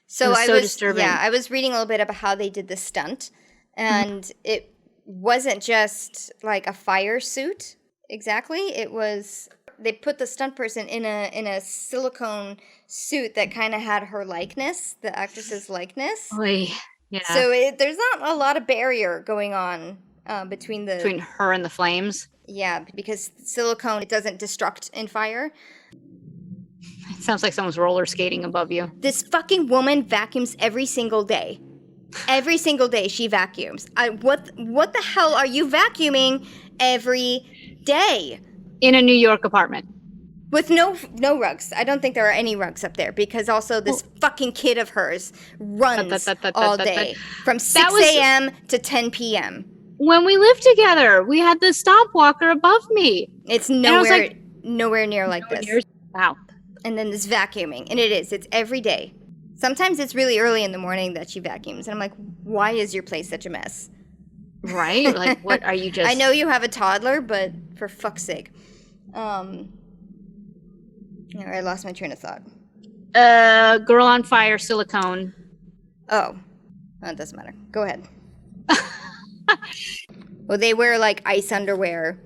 A: So I was reading a little bit about how they did the stunt. And it wasn't just like a fire suit exactly. It was, they put the stunt person in a silicone suit that kind of had her likeness, the actress's likeness.
B: Oy, yeah.
A: So there's not a lot of barrier going on between
B: her and the flames.
A: Yeah, because silicone, it doesn't destruct in fire.
B: It sounds like someone's roller skating above you.
A: This fucking woman vacuums every single day. Every single day she vacuums. What the hell are you vacuuming every day?
B: In a New York apartment.
A: With no rugs. I don't think there are any rugs up there because also this fucking kid of hers runs all day from 6 a.m. to 10 p.m.
B: When we lived together, we had the stop walker above me.
A: It's nowhere near like this.
B: Wow.
A: And then this vacuuming. And it's every day. Sometimes it's really early in the morning that she vacuums. And I'm like, why is your place such a mess?
B: Right? Like, what are you just...
A: I know you have a toddler, but for fuck's sake. I lost my train of thought.
B: Girl on fire, silicone.
A: Oh, it doesn't matter. Go ahead. Well, they wear like ice underwear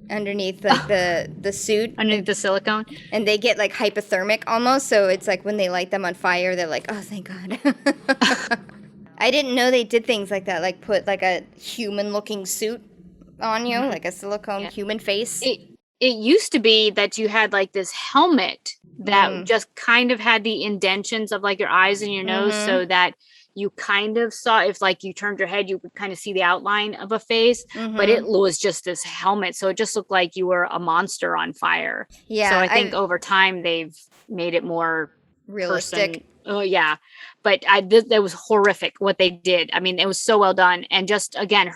A: underneath like the suit,
B: underneath the silicone,
A: and they get like hypothermic almost. So it's like when they light them on fire, they're like, oh, thank God. I didn't know they did things like that, like put like a human-looking suit on you, like a silicone human face.
B: It used to be that you had like this helmet that just kind of had the indentions of like your eyes and your nose, so that you kind of saw, if like you turned your head, you could kind of see the outline of a face, but it was just this helmet. So it just looked like you were a monster on fire.
A: Yeah.
B: So I think over time they've made it more
A: realistic.
B: Oh yeah. But that was horrific what they did. I mean, it was so well done. And just again,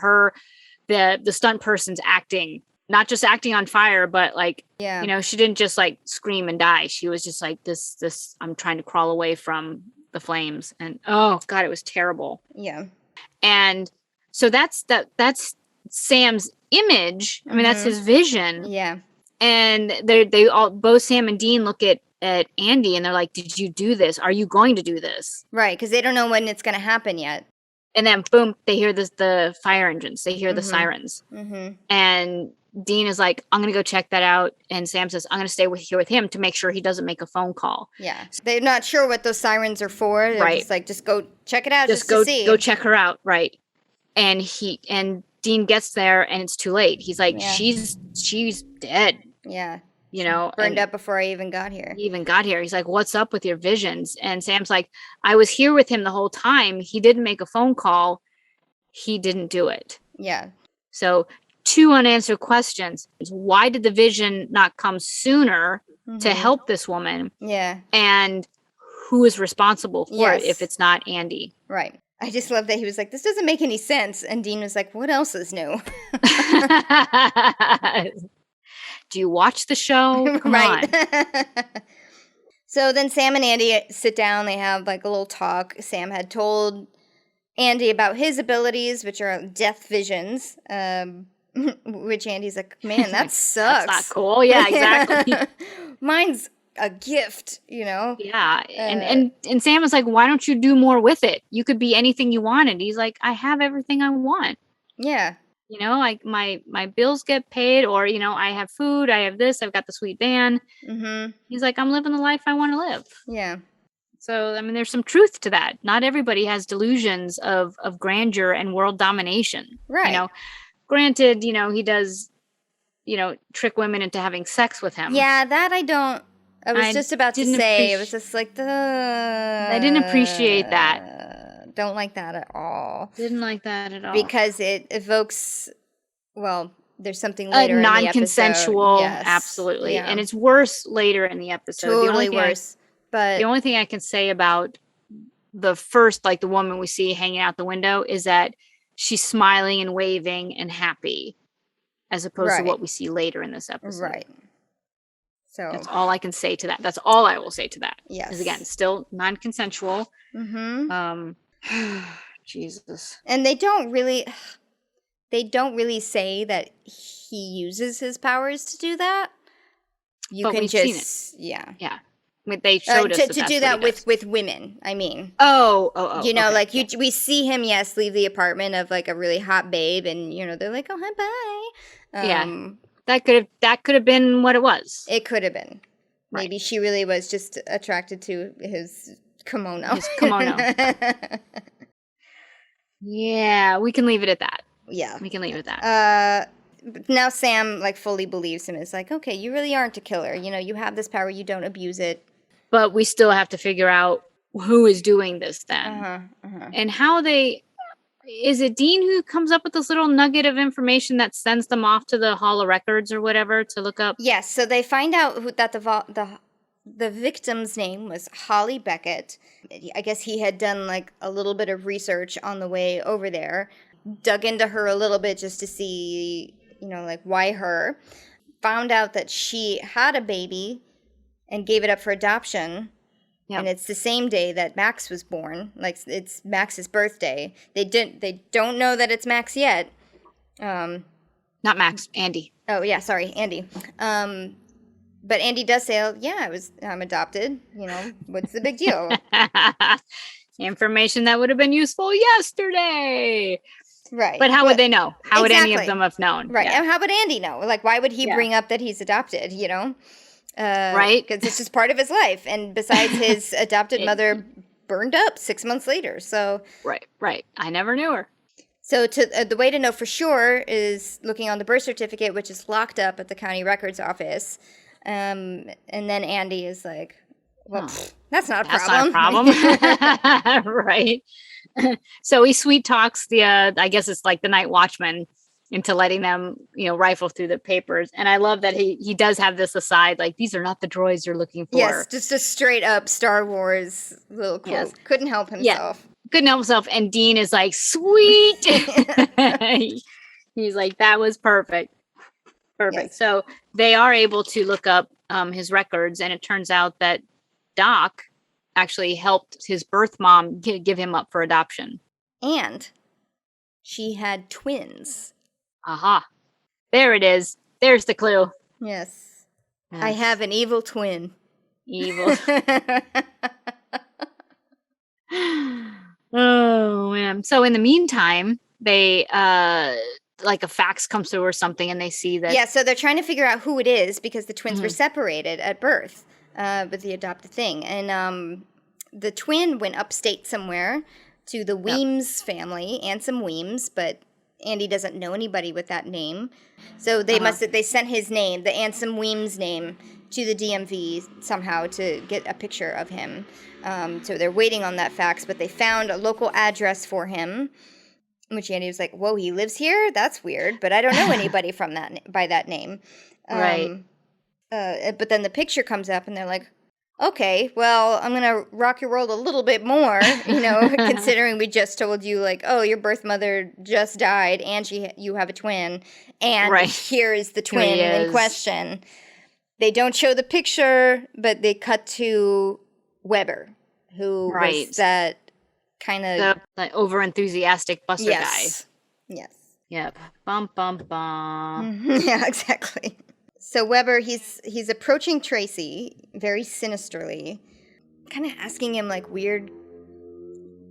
B: the stunt person's acting, not just acting on fire, but like, she didn't just like scream and die. She was just like this, I'm trying to crawl away from the flames, and oh God, it was terrible.
A: Yeah.
B: And so that's Sam's image. I mean, that's his vision.
A: Yeah.
B: And they all, both Sam and Dean, look at Andy and they're like, did you do this? Are you going to do this?
A: Right, because they don't know when it's going to happen yet.
B: And then boom, they hear the fire engines. They hear the sirens. And Dean is like, I'm going to go check that out. And Sam says, I'm going to stay here with him to make sure he doesn't make a phone call.
A: Yeah. They're not sure what those sirens are for. They're just like, just go check it out just
B: go,
A: to see.
B: Go check her out. Right. And Dean gets there and it's too late. He's like, she's dead.
A: Yeah.
B: Burned
A: up before I even got here.
B: He's like, what's up with your visions? And Sam's like, I was here with him the whole time. He didn't make a phone call. He didn't do it.
A: Yeah.
B: So 2 unanswered questions. Why did the vision not come sooner to help this woman?
A: Yeah. And
B: who is responsible for it if it's not Andy?
A: Right. I just love that he was like, this doesn't make any sense. And Dean was like, what else is new?
B: Do you watch the show? Come on.
A: So then Sam and Andy sit down. They have like a little talk. Sam had told Andy about his abilities, which are death visions. Which Andy's like, man, that sucks.
B: That's not cool. Yeah, exactly.
A: Mine's a gift,
B: Yeah, and Sam is like, why don't you do more with it? You could be anything you wanted. He's like, I have everything I want.
A: Yeah.
B: Like my bills get paid, or I have food, I have this, I've got the sweet van.
A: Mm-hmm.
B: He's like, I'm living the life I want to live.
A: Yeah.
B: So I mean, there's some truth to that. Not everybody has delusions of grandeur and world domination.
A: Right.
B: Granted, he does, trick women into having sex with him.
A: Yeah, that I don't. I was just about to say, it was just like I
B: didn't appreciate that.
A: Don't like that at all.
B: Didn't like that at all.
A: Because it evokes, well, there's something later in the episode.
B: Non-consensual,
A: yes.
B: Absolutely.
A: Yeah.
B: And it's worse later in the episode.
A: Totally worse. But
B: the only thing I can say about the first, like the woman we see hanging out the window, is that she's smiling and waving and happy, as opposed to what we see later in this episode.
A: Right. So
B: that's all I can say to that. That's all I will say to that.
A: Yes.
B: Because again, still non-consensual.
A: Mm-hmm.
B: Jesus.
A: And they don't really say that he uses his powers to do that.
B: But we've seen it.
A: Yeah.
B: Yeah. They showed us
A: to do that with women. I mean,
B: okay.
A: we see him, leave the apartment of like a really hot babe, and they're like, oh, hi, bye.
B: Yeah, that could have been what it was.
A: It could have been. Right. Maybe she really was just attracted to his kimono.
B: Yeah, we can leave it at that.
A: Yeah,
B: we can leave it at that.
A: Now Sam fully believes him. It's like, okay, you really aren't a killer. You have this power. You don't abuse it.
B: But we still have to figure out who is doing this then. And how is it Dean who comes up with this little nugget of information that sends them off to the Hall of Records or whatever to look up?
A: Yes, so they find out that the victim's name was Holly Beckett. I guess he had done like a little bit of research on the way over there, dug into her a little bit just to see, why her. Found out that she had a baby and gave it up for adoption. Yep. And it's the same day that Max was born. Like, it's Max's birthday. They don't know that it's Max yet.
B: Not Max, Andy.
A: Oh yeah, sorry, Andy. But Andy does say, oh, yeah, I'm adopted. What's the big deal?
B: Information that would have been useful yesterday.
A: Right.
B: But how would they know? How would any of them have known?
A: Right. Yeah. And how would Andy know? Like, why would he bring up that he's adopted,
B: right?
A: Because it's just part of his life. And besides, his adopted mother burned up 6 months later. So
B: Right. I never knew her.
A: So the way to know for sure is looking on the birth certificate, which is locked up at the county records office. And then Andy is like, well, that's not a problem.
B: That's not a problem. Right. So he sweet talks I guess it's like the night watchman into letting them, rifle through the papers. And I love that he does have this aside, like, these are not the droids you're looking for.
A: Yes, just a straight up Star Wars little quote. Yes. Couldn't help himself.
B: Yeah. Couldn't help himself. And Dean is like, sweet. He's like, that was perfect. Perfect. Yes. So they are able to look up his records, and it turns out that Doc actually helped his birth mom give him up for adoption.
A: And she had twins.
B: Aha. There it is. There's the clue.
A: Yes. I have an evil twin.
B: Evil. Oh, man. So in the meantime, they like a fax comes through or something, and they see that.
A: Yeah, so they're trying to figure out who it is because the twins were separated at birth with the adopted thing. And the twin went upstate somewhere to the Weems family, Ansem Weems, but Andy doesn't know anybody with that name. So they they sent his name, the Ansem Weems name, to the DMV somehow to get a picture of him. So they're waiting on that fax, but they found a local address for him, which Andy was like, whoa, he lives here? That's weird, but I don't know anybody from that by that name.
B: Right.
A: But then the picture comes up, and they're like, okay, well, I'm going to rock your world a little bit more, considering we just told you, like, oh, your birth mother just died, and you have a twin, and here is the twin in question. They don't show the picture, but they cut to Weber, who was that kind of
B: the over enthusiastic busser guy.
A: Yes.
B: Yep. Bum bum bum.
A: Yeah, exactly. So Weber, he's approaching Tracy very sinisterly, kind of asking him like weird,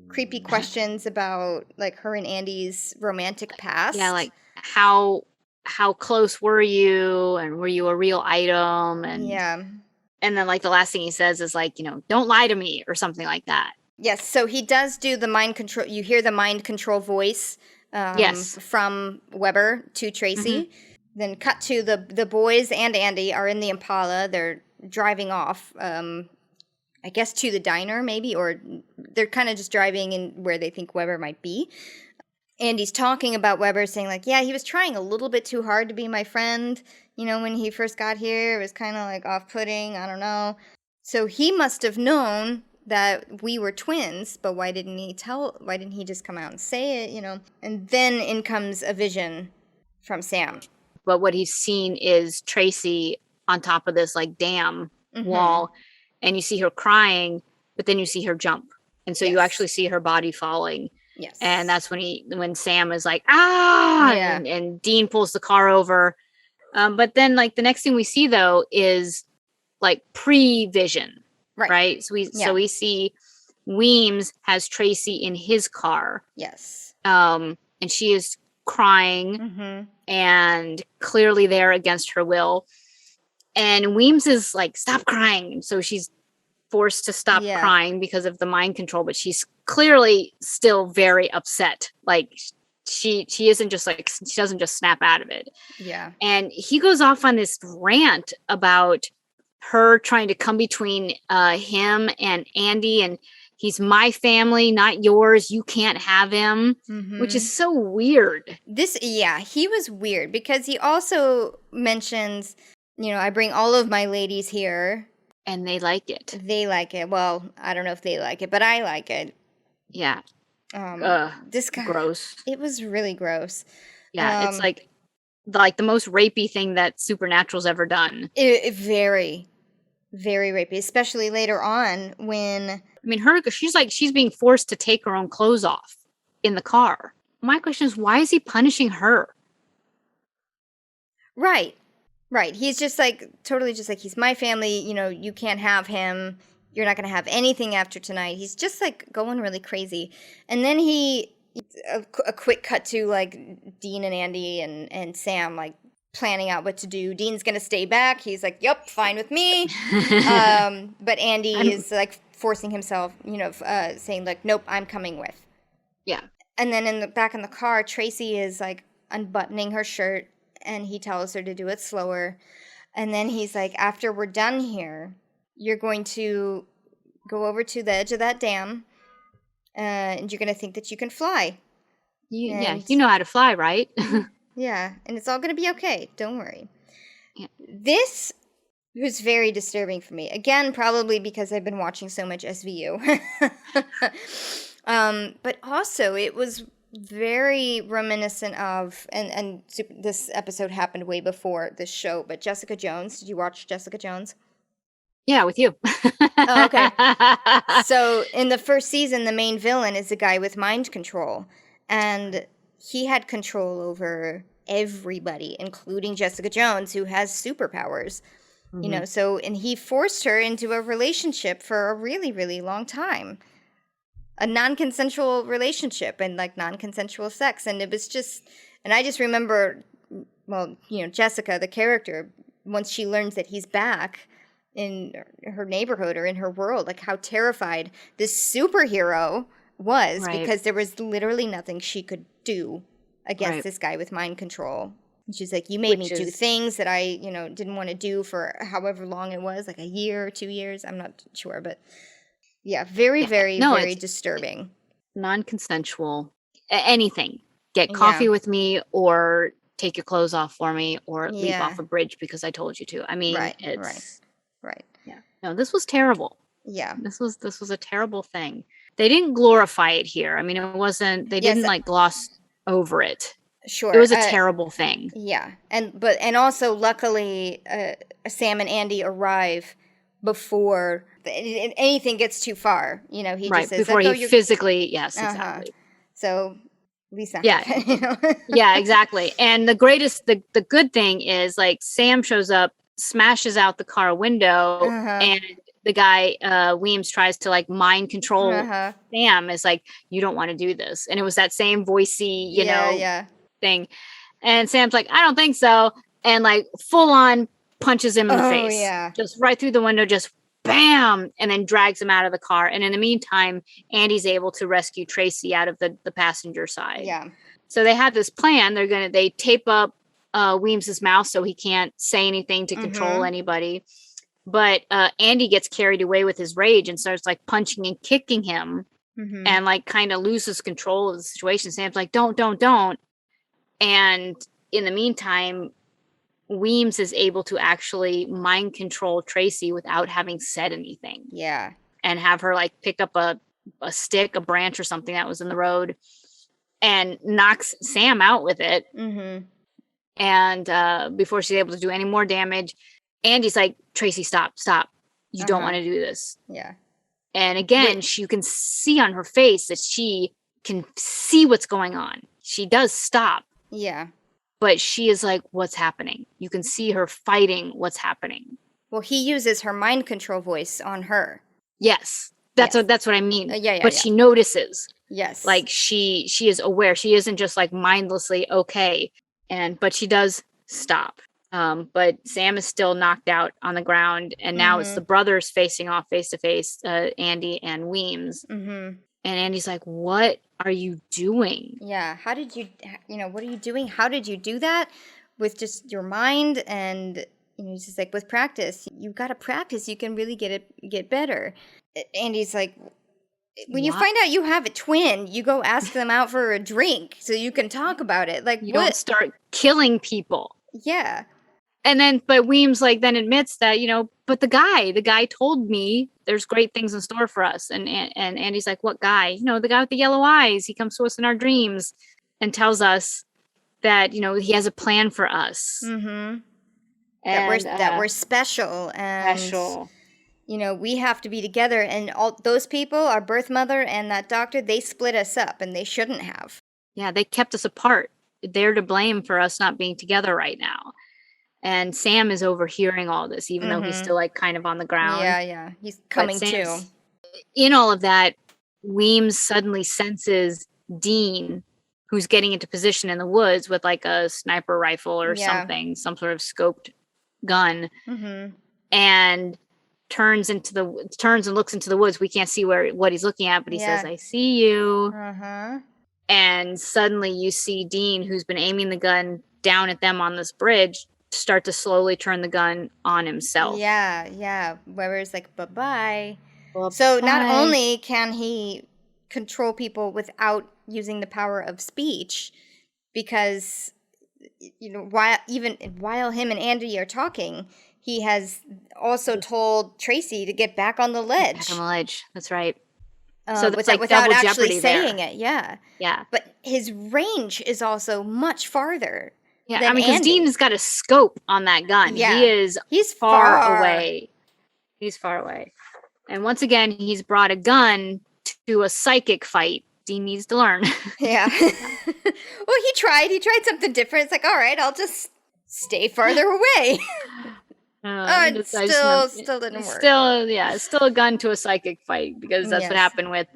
A: creepy questions about like her and Andy's romantic past.
B: Yeah, like how close were you, and were you a real item? And and then like the last thing he says is like, don't lie to me or something like that.
A: Yes, so he does do the mind control. You hear the mind control voice from Weber to Tracy. Mm-hmm. Then cut to the boys and Andy are in the Impala. They're driving off, I guess to the diner maybe, or they're kind of just driving in where they think Weber might be. Andy's talking about Weber, saying like, yeah, he was trying a little bit too hard to be my friend. When he first got here, it was kind of like off-putting. I don't know. So he must have known that we were twins, but why didn't he just come out and say it, And then in comes a vision from Sam.
B: But what he's seen is Tracy on top of this like dam wall, and you see her crying, but then you see her jump. And so you actually see her body falling.
A: Yes.
B: And that's when Sam is like, ah, and Dean pulls the car over. But then like the next thing we see though is like pre-vision. Right. So we see Weems has Tracy in his car.
A: Yes.
B: And she is crying and clearly there against her will. And Weems is like, stop crying. And so she's forced to stop crying because of the mind control, but she's clearly still very upset. Like she isn't just like, she doesn't just snap out of it.
A: Yeah.
B: And he goes off on this rant about her trying to come between him and Andy, and he's my family, not yours. You can't have him, which is so weird.
A: He was weird because he also mentions, I bring all of my ladies here.
B: And they like it.
A: They like it. Well, I don't know if they like it, but I like it.
B: Yeah.
A: This guy.
B: Gross.
A: It was really gross.
B: Yeah, it's like the most rapey thing that Supernatural's ever done.
A: Very, very rapey, especially later on when...
B: I mean, she's being forced to take her own clothes off in the car. My question is, why is he punishing her?
A: Right. He's just like, totally just like, he's my family, you can't have him. You're not going to have anything after tonight. He's just like going really crazy. And then a quick cut to like Dean and Andy and Sam like planning out what to do. Dean's going to stay back. He's like, yep, fine with me. But Andy is like forcing himself, saying like, nope, I'm coming with.
B: Yeah.
A: And then in the back in the car, Tracy is like unbuttoning her shirt. And he tells her to do it slower. And then he's like, after we're done here, you're going to go over to the edge of that dam. And you're going to think that you can fly.
B: You know how to fly, right?
A: Yeah. And it's all going to be okay. Don't worry. Yeah. This was very disturbing for me. Again, probably because I've been watching so much SVU. But also, it was very reminiscent of, and this episode happened way before this show, but Jessica Jones. Did you watch Jessica Jones?
B: Yeah, with you.
A: Oh, okay. So in the first season, the main villain is a guy with mind control, and he had control over everybody, including Jessica Jones, who has superpowers. So, and he forced her into a relationship for a really, really long time. A non-consensual relationship and like non-consensual sex. And it was just, and I just remember, well, Jessica, the character, once she learns that he's back in her neighborhood or in her world, like how terrified this superhero was because there was literally nothing she could do against this guy with mind control. And she's like, you made me do things that I, didn't want to do for however long it was, like a year or 2 years. I'm not sure, but... Yeah, very disturbing.
B: Non-consensual. Anything. Get coffee with me, or take your clothes off for me, or leap off a bridge because I told you to. I mean, it's...
A: Right.
B: Yeah. No, this was terrible.
A: Yeah.
B: This was a terrible thing. They didn't glorify it here. I mean, it wasn't... They didn't, like, gloss over it.
A: Sure.
B: It was a terrible thing.
A: Yeah. And also luckily Sam and Andy arrive before anything gets too far. You know, he just says,
B: before he physically, yes, exactly.
A: So at least
B: yeah.
A: you know?
B: Yeah, exactly. And the good thing is, like, Sam shows up, smashes out the car window, and the guy, Weems, tries to like mind control Sam. Is like, you don't want to do this. And it was that same voicey, you know, thing. And Sam's like, I don't think so. And like full on punches him in the face.
A: Yeah.
B: Just right through the window, just bam, and then drags him out of the car. And in the meantime, Andy's able to rescue Tracy out of the passenger side.
A: Yeah.
B: So they have this plan. They tape up Weems's mouth so he can't say anything to control anybody. But Andy gets carried away with his rage and starts like punching and kicking him, and like kind of loses control of the situation. Sam's like, don't. And in the meantime, Weems is able to actually mind control Tracy without having said anything.
A: Yeah.
B: And have her like pick up a stick, a branch or something that was in the road, and knocks Sam out with it. And before she's able to do any more damage, Andy's like, Tracy, stop. You don't want to do this.
A: Yeah.
B: And again, you can see on her face that she can see what's going on. She does stop.
A: Yeah.
B: But she is like, what's happening? You can see her fighting what's happening.
A: Well, he uses her mind control voice on her.
B: Yes. That's what I mean.
A: But
B: she notices.
A: Yes.
B: Like she is aware. She isn't just like mindlessly okay. But she does stop. But Sam is still knocked out on the ground, and now it's the brothers facing off face to face, Andy and Weems. And Andy's like, what are you doing?
A: Yeah. How did you, what are you doing? How did you do that with just your mind? And, he's just like, with practice, you've got to practice. You can really get better. Andy's like, when you find out you have a twin, you go ask them out for a drink so you can talk about it. Like,
B: you don't start killing people.
A: Yeah.
B: And then, but Weems like then admits that, but the guy told me there's great things in store for us. And Andy's like, what guy? The guy with the yellow eyes. He comes to us in our dreams and tells us that, he has a plan for us.
A: And that we're special. And, we have to be together. And all those people, our birth mother and that doctor, they split us up, and they shouldn't have.
B: Yeah, they kept us apart. They're to blame for us not being together right now. And Sam is overhearing all this, even though he's still like kind of on the ground.
A: Yeah. He's coming too.
B: In all of that, Weems suddenly senses Dean, who's getting into position in the woods with like a sniper rifle or something, some sort of scoped gun, and turns and looks into the woods. We can't see what he's looking at, but he says, I see you. And suddenly you see Dean, who's been aiming the gun down at them on this bridge, start to slowly turn the gun on himself.
A: Yeah. Weber's like, bye-bye. So not only can he control people without using the power of speech, because, while him and Andy are talking, he has also told Tracy to get back on the ledge.
B: Back on the ledge. That's right. So that's
A: without
B: double
A: actually saying
B: there.
A: it. Yeah. But his range is also much farther.
B: Yeah, because Dean's got a scope on that gun.
A: Yeah.
B: He's far away. He's far away. And once again, he's brought a gun to a psychic fight. Dean needs to learn.
A: Yeah. Well, he tried something different. It's like, all right, I'll just stay farther away. It still didn't work.
B: Still a gun to a psychic fight, because that's what happened with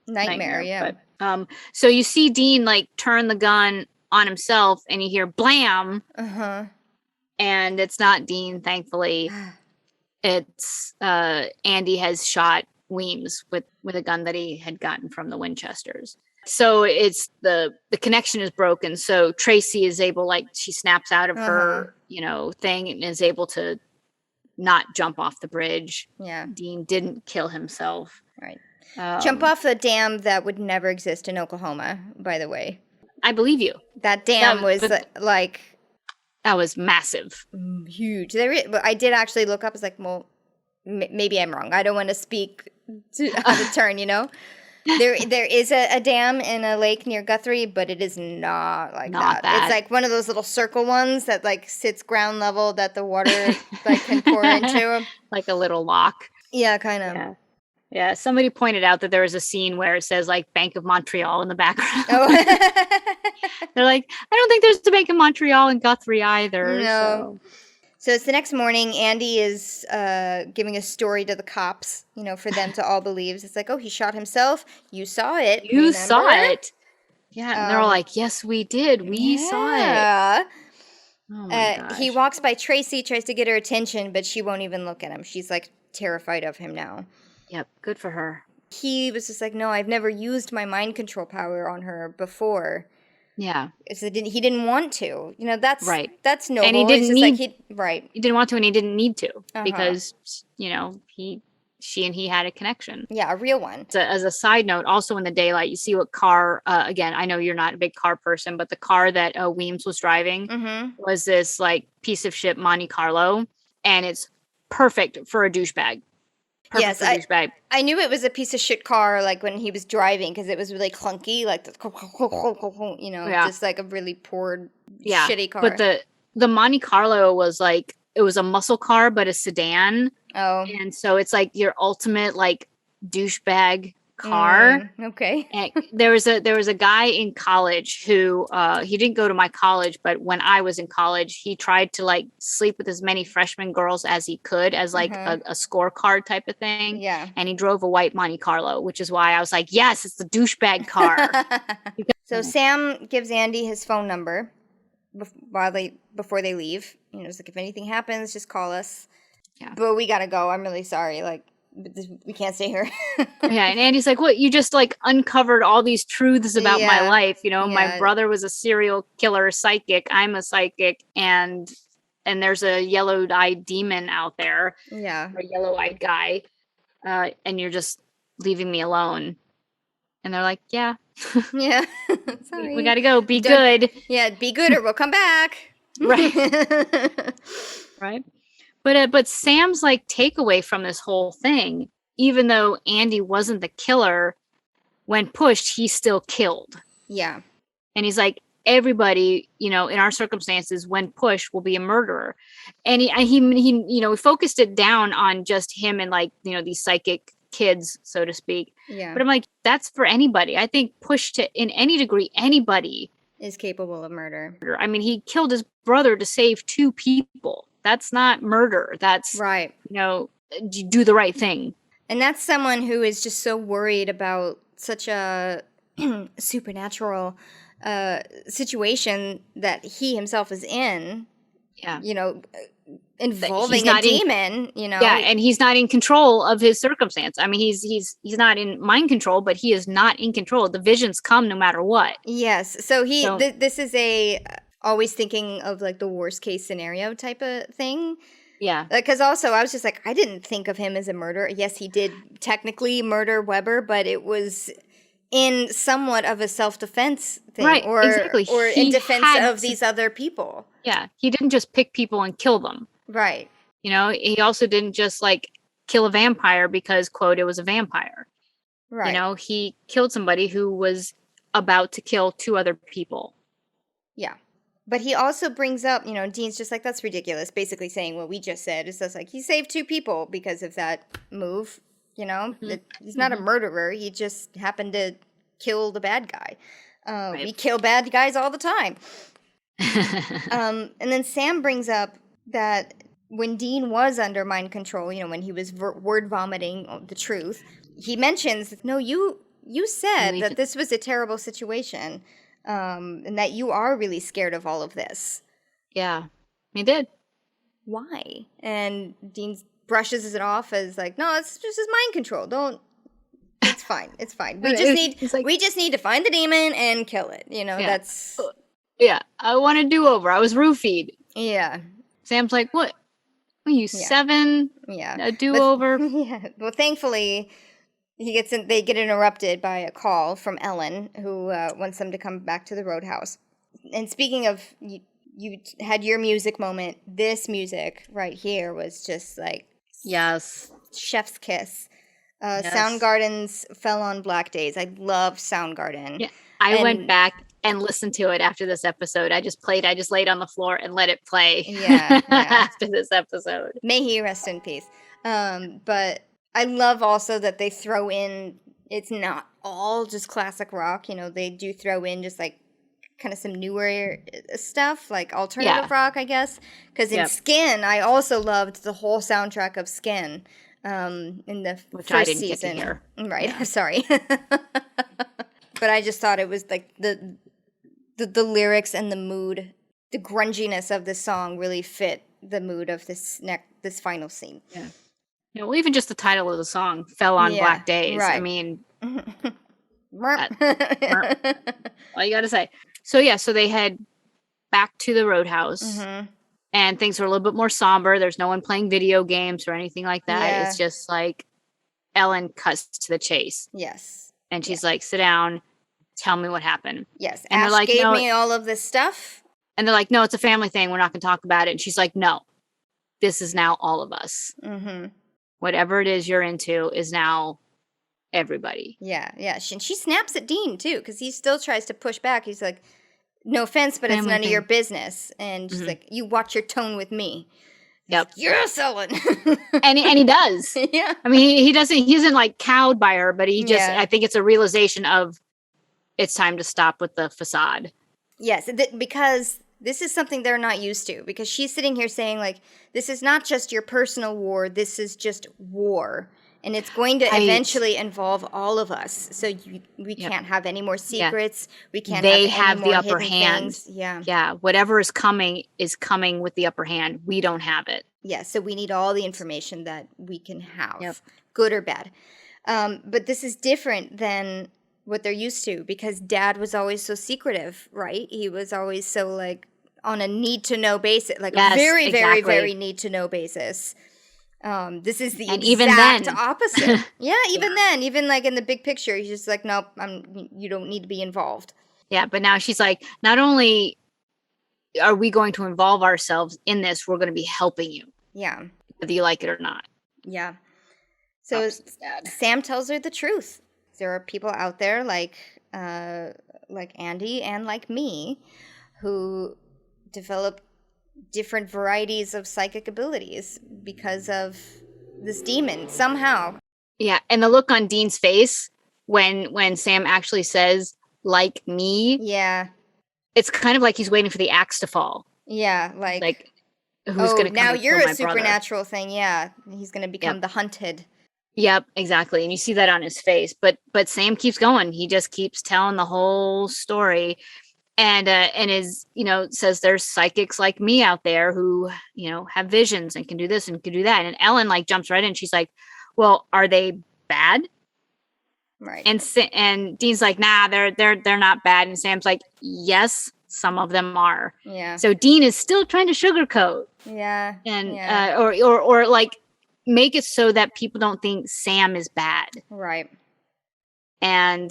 B: Nightmare.
A: Yeah.
B: But, so you see Dean like turn the gun on himself, and you hear blam. And it's not Dean, thankfully. It's Andy has shot Weems with a gun that he had gotten from the Winchesters. So it's the connection is broken. So Tracy is able, she snaps out of her thing and is able to not jump off the bridge.
A: Yeah.
B: Dean didn't kill himself.
A: Right. Jump off a dam that would never exist in Oklahoma, by the way.
B: I believe you.
A: That dam was like...
B: That was massive.
A: Huge. I did actually look up. I was like, well, maybe I'm wrong. I don't want to speak out of turn, There is a dam in a lake near Guthrie, but it is not like
B: Not
A: that. It's
B: that.
A: like one of those little circle ones that like sits ground level that the water like can pour into.
B: Like a little lock.
A: Yeah, kind of.
B: Yeah. Yeah. Somebody pointed out that there was a scene where it says like Bank of Montreal in the background.
A: Oh.
B: They're like, I don't think there's a Bank of Montreal in Guthrie either.
A: No. So it's the next morning. Andy is giving a story to the cops, for them to all believe. It's like, oh, he shot himself. You saw it.
B: You saw
A: remember?
B: it. Yeah. And they're all like, yes, we did. We saw it. Oh my gosh.
A: He walks by Tracy, tries to get her attention, but she won't even look at him. She's like terrified of him now.
B: Yep. Good for her.
A: He was just like, no, I've never used my mind control power on her before.
B: Yeah.
A: So he didn't want to. That's
B: right.
A: That's noble.
B: And he didn't need.
A: He
B: didn't want to, and he didn't need to because she and he had a connection.
A: Yeah, a real one.
B: So, as a side note, also in the daylight, you see what car. Again, I know you're not a big car person, but the car that Weems was driving was this like piece of shit Monte Carlo, and it's perfect for a douchebag.
A: Yes, I knew it was a piece of shit car, like when he was driving, because it was really clunky, like just like a really poor, shitty car.
B: But the Monte Carlo was like, it was a muscle car, but a sedan.
A: Oh,
B: and so it's like your ultimate like douchebag car.
A: Okay.
B: And there was a guy in college who he didn't go to my college, but when I was in college, he tried to like sleep with as many freshman girls as he could as like a scorecard type of thing.
A: Yeah.
B: And he drove a white Monte Carlo, which is why I was like, yes, it's the douchebag car.
A: So Sam gives Andy his phone number before they leave. It's like, if anything happens, just call us. Yeah. But we gotta go. I'm really sorry. Like, we can't stay here.
B: Yeah, and Andy's like, what? You just like uncovered all these truths about my life. My brother was a serial killer psychic. I'm a psychic, and there's a yellow-eyed demon out there.
A: Yeah,
B: or a yellow-eyed guy, and you're just leaving me alone. And they're like, yeah,
A: yeah. Sorry,
B: we gotta go. Be good.
A: Yeah, be good, or we'll come back.
B: Right. Right. But Sam's like takeaway from this whole thing, even though Andy wasn't the killer, when pushed, he still killed.
A: Yeah.
B: And he's like, everybody, in our circumstances, when pushed, will be a murderer. And he focused it down on just him and like, these psychic kids, so to speak.
A: Yeah.
B: But I'm like, that's for anybody. I think pushed to in any degree, anybody
A: is capable of murder.
B: I mean, he killed his brother to save 2 people. That's not murder. That's
A: right.
B: Do the right thing.
A: And that's someone who is just so worried about such a supernatural situation that he himself is in.
B: Yeah.
A: Involving a demon,
B: Yeah, and he's not in control of his circumstance. I mean, he's not in mind control, but he is not in control. The visions come no matter what.
A: Yes. So this is a always thinking of like the worst case scenario type of thing.
B: Yeah.
A: Because also I was just like, I didn't think of him as a murderer. Yes, he did technically murder Weber, but it was in somewhat of a self-defense thing.
B: Right, exactly.
A: Or in defense of these other people.
B: Yeah. He didn't just pick people and kill them.
A: Right.
B: He also didn't just like kill a vampire because, quote, it was a vampire.
A: Right.
B: He killed somebody who was about to kill 2 other people.
A: Yeah. But he also brings up, Dean's just like, that's ridiculous. Basically saying what we just said. It's just like, he saved 2 people because of that move. He's not a murderer. He just happened to kill the bad guy.
B: Right.
A: We kill bad guys all the time. And then Sam brings up that when Dean was under mind control, when he was word vomiting the truth, he mentions, no, you said that this was a terrible situation. And that you are really scared of all of this.
B: Yeah, he did.
A: Why? And Dean brushes it off as like, no, it's just mind control. It's fine. It's fine. We just need to find the demon and kill it. That's.
B: Yeah, I want a do-over. I was roofied.
A: Yeah.
B: Sam's like, what? Are you 7?
A: Yeah.
B: A do-over?
A: Yeah. Well, thankfully, they get interrupted by a call from Ellen, who wants them to come back to the Roadhouse. And speaking of, you had your music moment. This music right here was just like,
B: yes,
A: chef's kiss.
B: Yes.
A: Soundgarden's Fell on Black Days. I love Soundgarden.
B: Yeah. I went back and listened to it after this episode. I just laid on the floor and let it play
A: Yeah, yeah.
B: after this episode.
A: May he rest in peace. But I love also that they throw in, it's not all just classic rock, they do throw in just like kind of some newer stuff, like alternative rock, I guess. Because in Skin, I also loved the whole soundtrack of Skin in the
B: Which
A: first
B: I didn't
A: season.
B: Get to hear.
A: Right, I'm sorry. But I just thought it was like the lyrics and the mood, the grunginess of the song really fit the mood of this final scene.
B: Yeah. Yeah, well, even just the title of the song, Fell on Black Days.
A: Right.
B: I mean, all you got to say. So, so they head back to the roadhouse, and things are a little bit more somber. There's no one playing video games or anything like that.
A: Yeah.
B: It's just like Ellen cuts to the chase.
A: Yes.
B: And she's like, sit down, tell me what happened.
A: Yes.
B: And
A: Ash
B: they're like,
A: gave me all of this stuff.
B: And they're like, no, it's a family thing. We're not going to talk about it. And she's like, no, this is now all of us. Mm-hmm. Whatever it is you're into is now everybody.
A: Yeah, yeah. And she snaps at Dean, too, because he still tries to push back. He's like, no offense, but it's none of your business. And she's like, you watch your tone with me.
B: Yep.
A: Yes, Ellen.
B: and he does.
A: Yeah.
B: I mean, he isn't like cowed by her, but he just, I think it's a realization of it's time to stop with the facade. Yes,
A: because this is something they're not used to. Because she's sitting here saying, like, this is not just your personal war. This is just war. And it's going to eventually involve all of us. So we can't have any more secrets. Yeah. We can't have any more
B: the upper hand.
A: Things. Yeah.
B: Yeah. Whatever is coming with the upper hand. We don't have it.
A: Yeah. So we need all the information that we can have, good or bad. But this is different than what they're used to because Dad was always so secretive, right? He was always so like on a need to know basis, like very, very, very need to know basis. This is the exact opposite. Yeah, even then, even like in the big picture, he's just like, nope, you don't need to be involved.
B: Yeah, but now she's like, not only are we going to involve ourselves in this, we're going to be helping you.
A: Yeah.
B: Whether you like it or not.
A: Yeah. So Sam tells her the truth. There are people out there like Andy and like me who develop different varieties of psychic abilities because of this demon somehow.
B: Yeah, and the look on Dean's face when Sam actually says like me.
A: Yeah.
B: It's kind of like he's waiting for the axe to fall.
A: Yeah, like
B: who's going to come
A: now you're a supernatural
B: brother?
A: Thing. Yeah, he's going to become the hunted.
B: Yep, exactly. And you see that on his face, but Sam keeps going. He just keeps telling the whole story. And is, says there's psychics like me out there who, have visions and can do this and can do that. And Ellen like jumps right in. She's like, well, are they bad?
A: Right.
B: And Dean's like, nah, they're not bad. And Sam's like, yes, some of them are.
A: Yeah.
B: So Dean is still trying to sugarcoat.
A: Yeah.
B: And, or like make it so that people don't think Sam is bad.
A: Right.
B: And,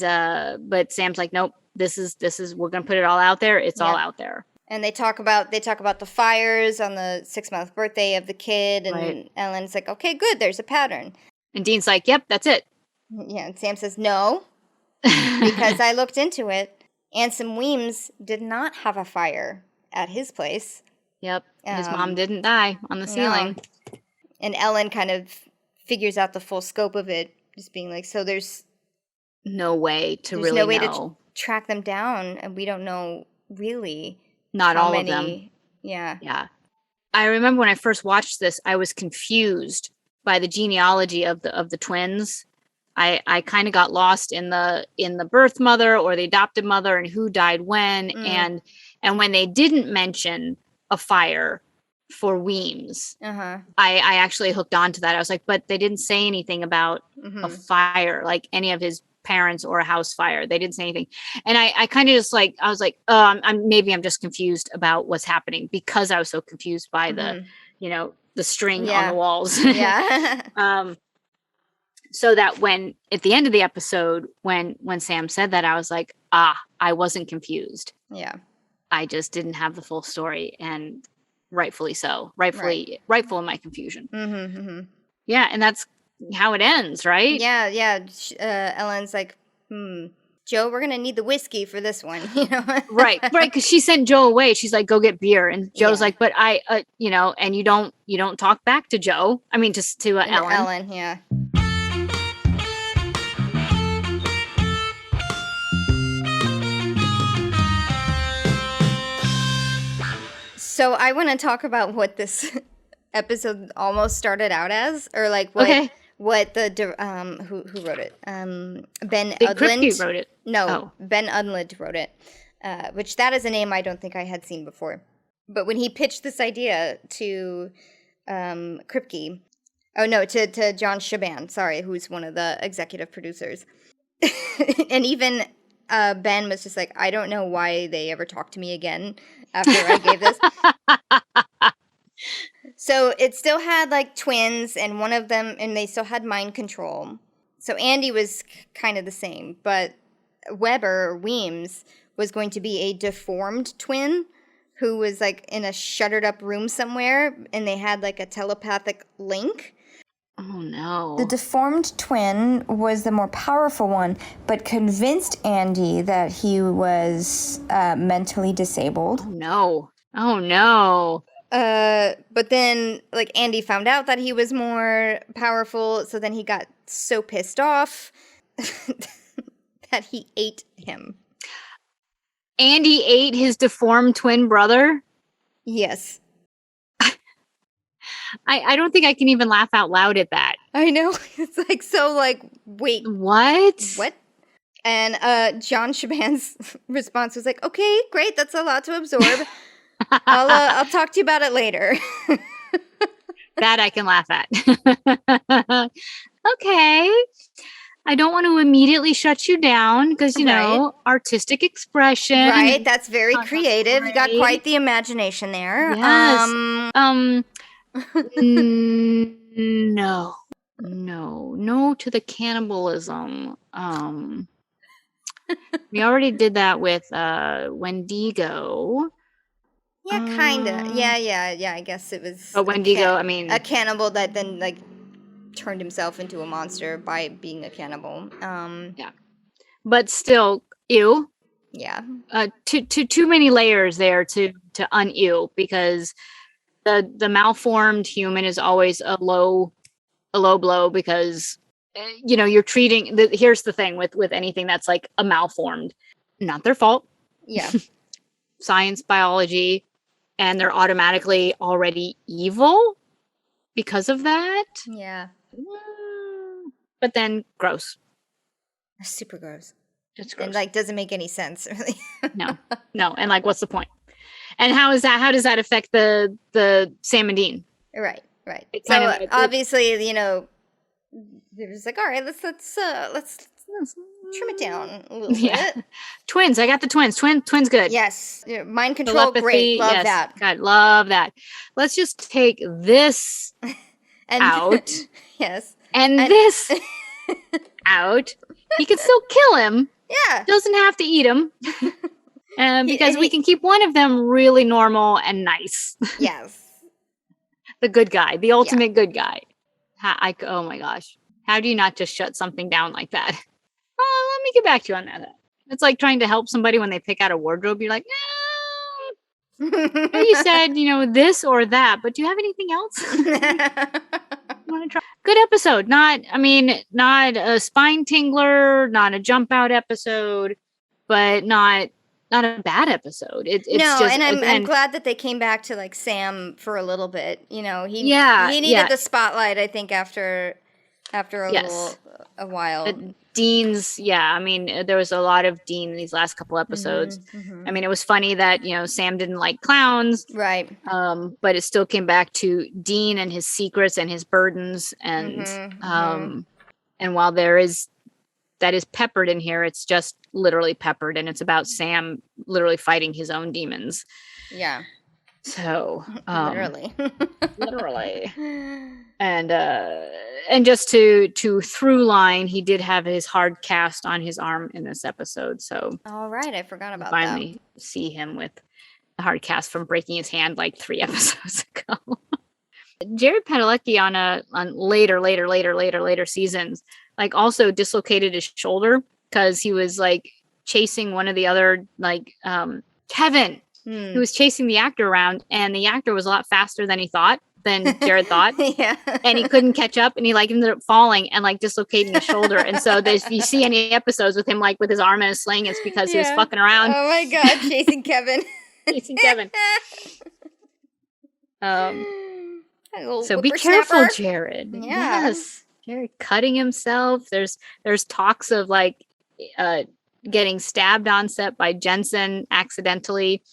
B: but Sam's like, nope. This is we're gonna put it all out there. It's all out there.
A: And they talk about the fires on the 6-month birthday of the kid, and Ellen's like, okay, good, there's a pattern.
B: And Dean's like, yep, that's it.
A: Yeah, and Sam says no, because I looked into it. Ansem Weems did not have a fire at his place.
B: Yep, his mom didn't die on the ceiling.
A: No. And Ellen kind of figures out the full scope of it, just being like, so there's
B: no way to
A: really no way to track them down, and we don't know really
B: not all of them. Yeah. I remember when I first watched this, I was confused by the genealogy of the twins. I kind of got lost in the birth mother or the adopted mother and who died when, and when they didn't mention a fire for Weems, I actually hooked onto that. I was like, but they didn't say anything about a fire, like any of his parents or a house fire. They didn't say anything. And I kind of just like, I was like, I'm just confused about what's happening because I was so confused by the string on the walls.
A: Yeah.
B: So that when at the end of the episode, when Sam said that, I was like, I wasn't confused.
A: Yeah.
B: I just didn't have the full story, and rightfully so. Rightful in my confusion. Yeah. And that's how it ends, right?
A: Yeah. Ellen's like, Joe, we're gonna need the whiskey for this one,
B: Right, because she sent Joe away. She's like, go get beer, and Joe's
A: Yeah.
B: like, but I, and you don't talk back to Joe. I mean, to
A: And
B: Ellen.
A: Ellen, yeah. So I want to talk about what this episode almost started out as, or like what the who wrote it? Ben Udland
B: wrote it.
A: No, Ben Udland wrote it. Which that is a name I don't think I had seen before. But when he pitched this idea to Kripke, to John Shaban, sorry, who's one of the executive producers, and even Ben was just like, I don't know why they ever talked to me again after I gave this. So it still had like twins, and one of them, and they still had mind control. So Andy was kind of the same, but Weems was going to be a deformed twin who was like in a shuttered up room somewhere, and they had like a telepathic link.
B: Oh no.
A: The deformed twin was the more powerful one, but convinced Andy that he was mentally disabled.
B: Oh no.
A: But then, like, Andy found out that he was more powerful, so then he got so pissed off that he ate him.
B: Andy ate his deformed twin brother?
A: Yes.
B: I don't think I can even laugh out loud at that.
A: I know. It's like, so, like, wait.
B: What?
A: And John Shaban's response was like, okay, great, that's a lot to absorb. I'll talk to you about it later.
B: That I can laugh at. Okay. I don't want to immediately shut you down because, artistic expression.
A: Right. That's very creative. Right. You got quite the imagination there.
B: Yes. No to the cannibalism. We already did that with Wendigo.
A: Yeah, kind of. Yeah. I guess it was.
B: But Wendigo,
A: a cannibal that then like turned himself into a monster by being a cannibal.
B: Yeah, but still, ew.
A: Yeah.
B: Too many layers there to un-ew, because the malformed human is always a low blow, because you're treating. Here's the thing with anything that's like a malformed, not their fault.
A: Yeah.
B: Science, biology, and they're automatically already evil because of that.
A: Yeah.
B: But then gross.
A: Super gross.
B: It's gross.
A: And like doesn't make any sense, really.
B: No. And like, what's the point? And how does that affect the Sam and Dean?
A: Right. So obviously, they're just like, all right, let's trim it down a little bit.
B: Twins. I got the twins. Twins good.
A: Yes. Mind control, telepathy, great. Love that.
B: God, love that. Let's just take this out.
A: Yes.
B: And this out. He can still kill him.
A: Yeah.
B: Doesn't have to eat him. Because we can keep one of them really normal and nice.
A: Yes.
B: The good guy. The ultimate good guy. Oh my gosh. How do you not just shut something down like that? Let me get back to you on that. It's like trying to help somebody when they pick out a wardrobe. You're like, no. You said, this or that, but do you have anything else? Want to try? Good episode. Not a spine tingler, not a jump out episode, but not a bad episode. It's just,
A: and I'm glad that they came back to like Sam for a little bit. He needed the spotlight, I think, after a while.
B: Dean's, there was a lot of Dean in these last couple episodes. Mm-hmm. I mean, it was funny that, Sam didn't like clowns.
A: Right.
B: But it still came back to Dean and his secrets and his burdens. And, and while that is peppered in here, it's just literally peppered, and it's about Sam literally fighting his own demons.
A: Yeah.
B: So,
A: literally.
B: And just to through line, he did have his hard cast on his arm in this episode. So,
A: all right, I forgot about
B: finally see him with the hard cast from breaking his hand like 3 episodes ago. Jared Padalecki on later seasons, like also dislocated his shoulder because he was like chasing one of the other Kevin. He was chasing the actor around, and the actor was a lot faster than Jared thought.
A: Yeah.
B: And he couldn't catch up, and he like ended up falling and like dislocating his shoulder. And so if you see any episodes with him like with his arm in a sling, it's because he was fucking around.
A: Oh my god, chasing Kevin.
B: Chasing Kevin. So be careful, Jared.
A: Yeah.
B: Yes. Jared cutting himself. There's talks of like getting stabbed on set by Jensen accidentally.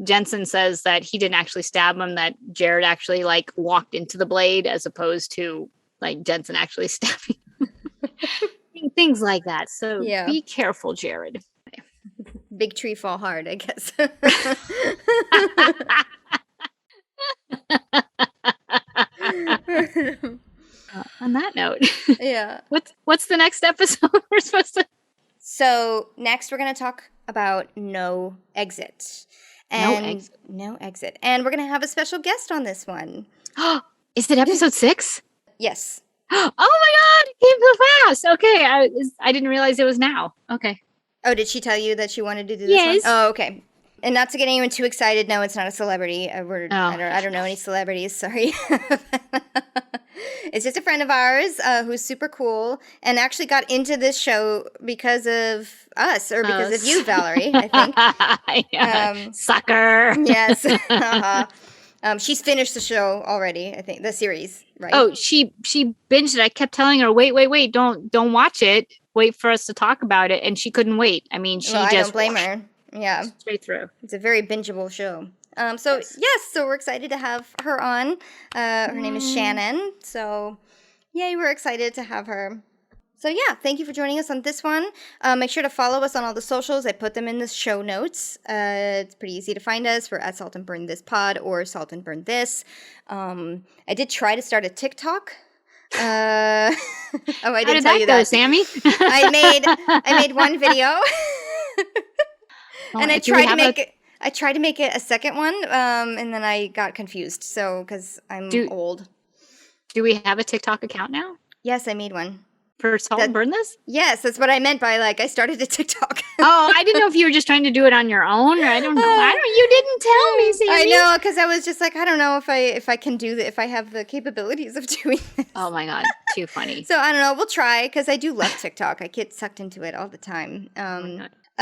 B: Jensen says that he didn't actually stab him, that Jared actually like walked into the blade as opposed to like Jensen actually stabbing him. Things like that. So be careful, Jared.
A: Big tree fall hard, I guess.
B: On that note,
A: yeah.
B: What's the next episode we're supposed to?
A: So next we're gonna talk about No Exit. And No Exit. And we're gonna have a special guest on this one.
B: Is it episode 6?
A: Yes.
B: Oh my god, it came so fast. Okay, I didn't realize it was now. Okay.
A: Oh, did she tell you that she wanted to do this one? Oh, okay. And not to get anyone too excited, no, it's not a celebrity. I don't know any celebrities, sorry. It's just a friend of ours who's super cool and actually got into this show because of us, or because of you, Valerie, I think.
B: Sucker.
A: Yes. She's finished the show already, I think, the series, right?
B: Oh, she binged it. I kept telling her, wait, don't watch it. Wait for us to talk about it, and she couldn't wait. I mean, I
A: don't blame her. Yeah,
B: straight through.
A: It's a very bingeable show. So we're excited to have her on. Her name is Shannon. So, yay, we're excited to have her. So yeah, thank you for joining us on this one. Make sure to follow us on all the socials. I put them in the show notes. It's pretty easy to find us. We're at Salt and Burn This Pod or Salt and Burn This. I did try to start a TikTok. I didn't tell you that,
B: go, Sammy.
A: I made one video, and I tried to make it a second one, and then I got confused. So because I'm old.
B: Do we have a TikTok account now?
A: Yes, I made one.
B: For Salt and Burn This?
A: Yes, that's what I meant by I started a TikTok.
B: Oh, I didn't know if you were just trying to do it on your own, or I don't know. You didn't tell me, Sammy.
A: I know, because I was just I don't know if I can do that, if I have the capabilities of doing this.
B: Oh my god, too funny.
A: So I don't know. We'll try, because I do love TikTok. I get sucked into it all the time. So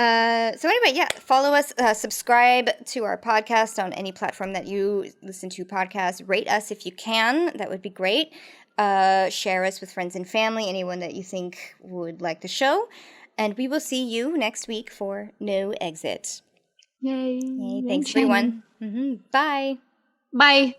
A: anyway, yeah, follow us, subscribe to our podcast on any platform that you listen to podcasts. Rate us if you can. That would be great. Share us with friends and family, anyone that you think would like the show. And we will see you next week for No Exit.
B: Yay.
A: Thanks, everyone. Bye.
B: Bye.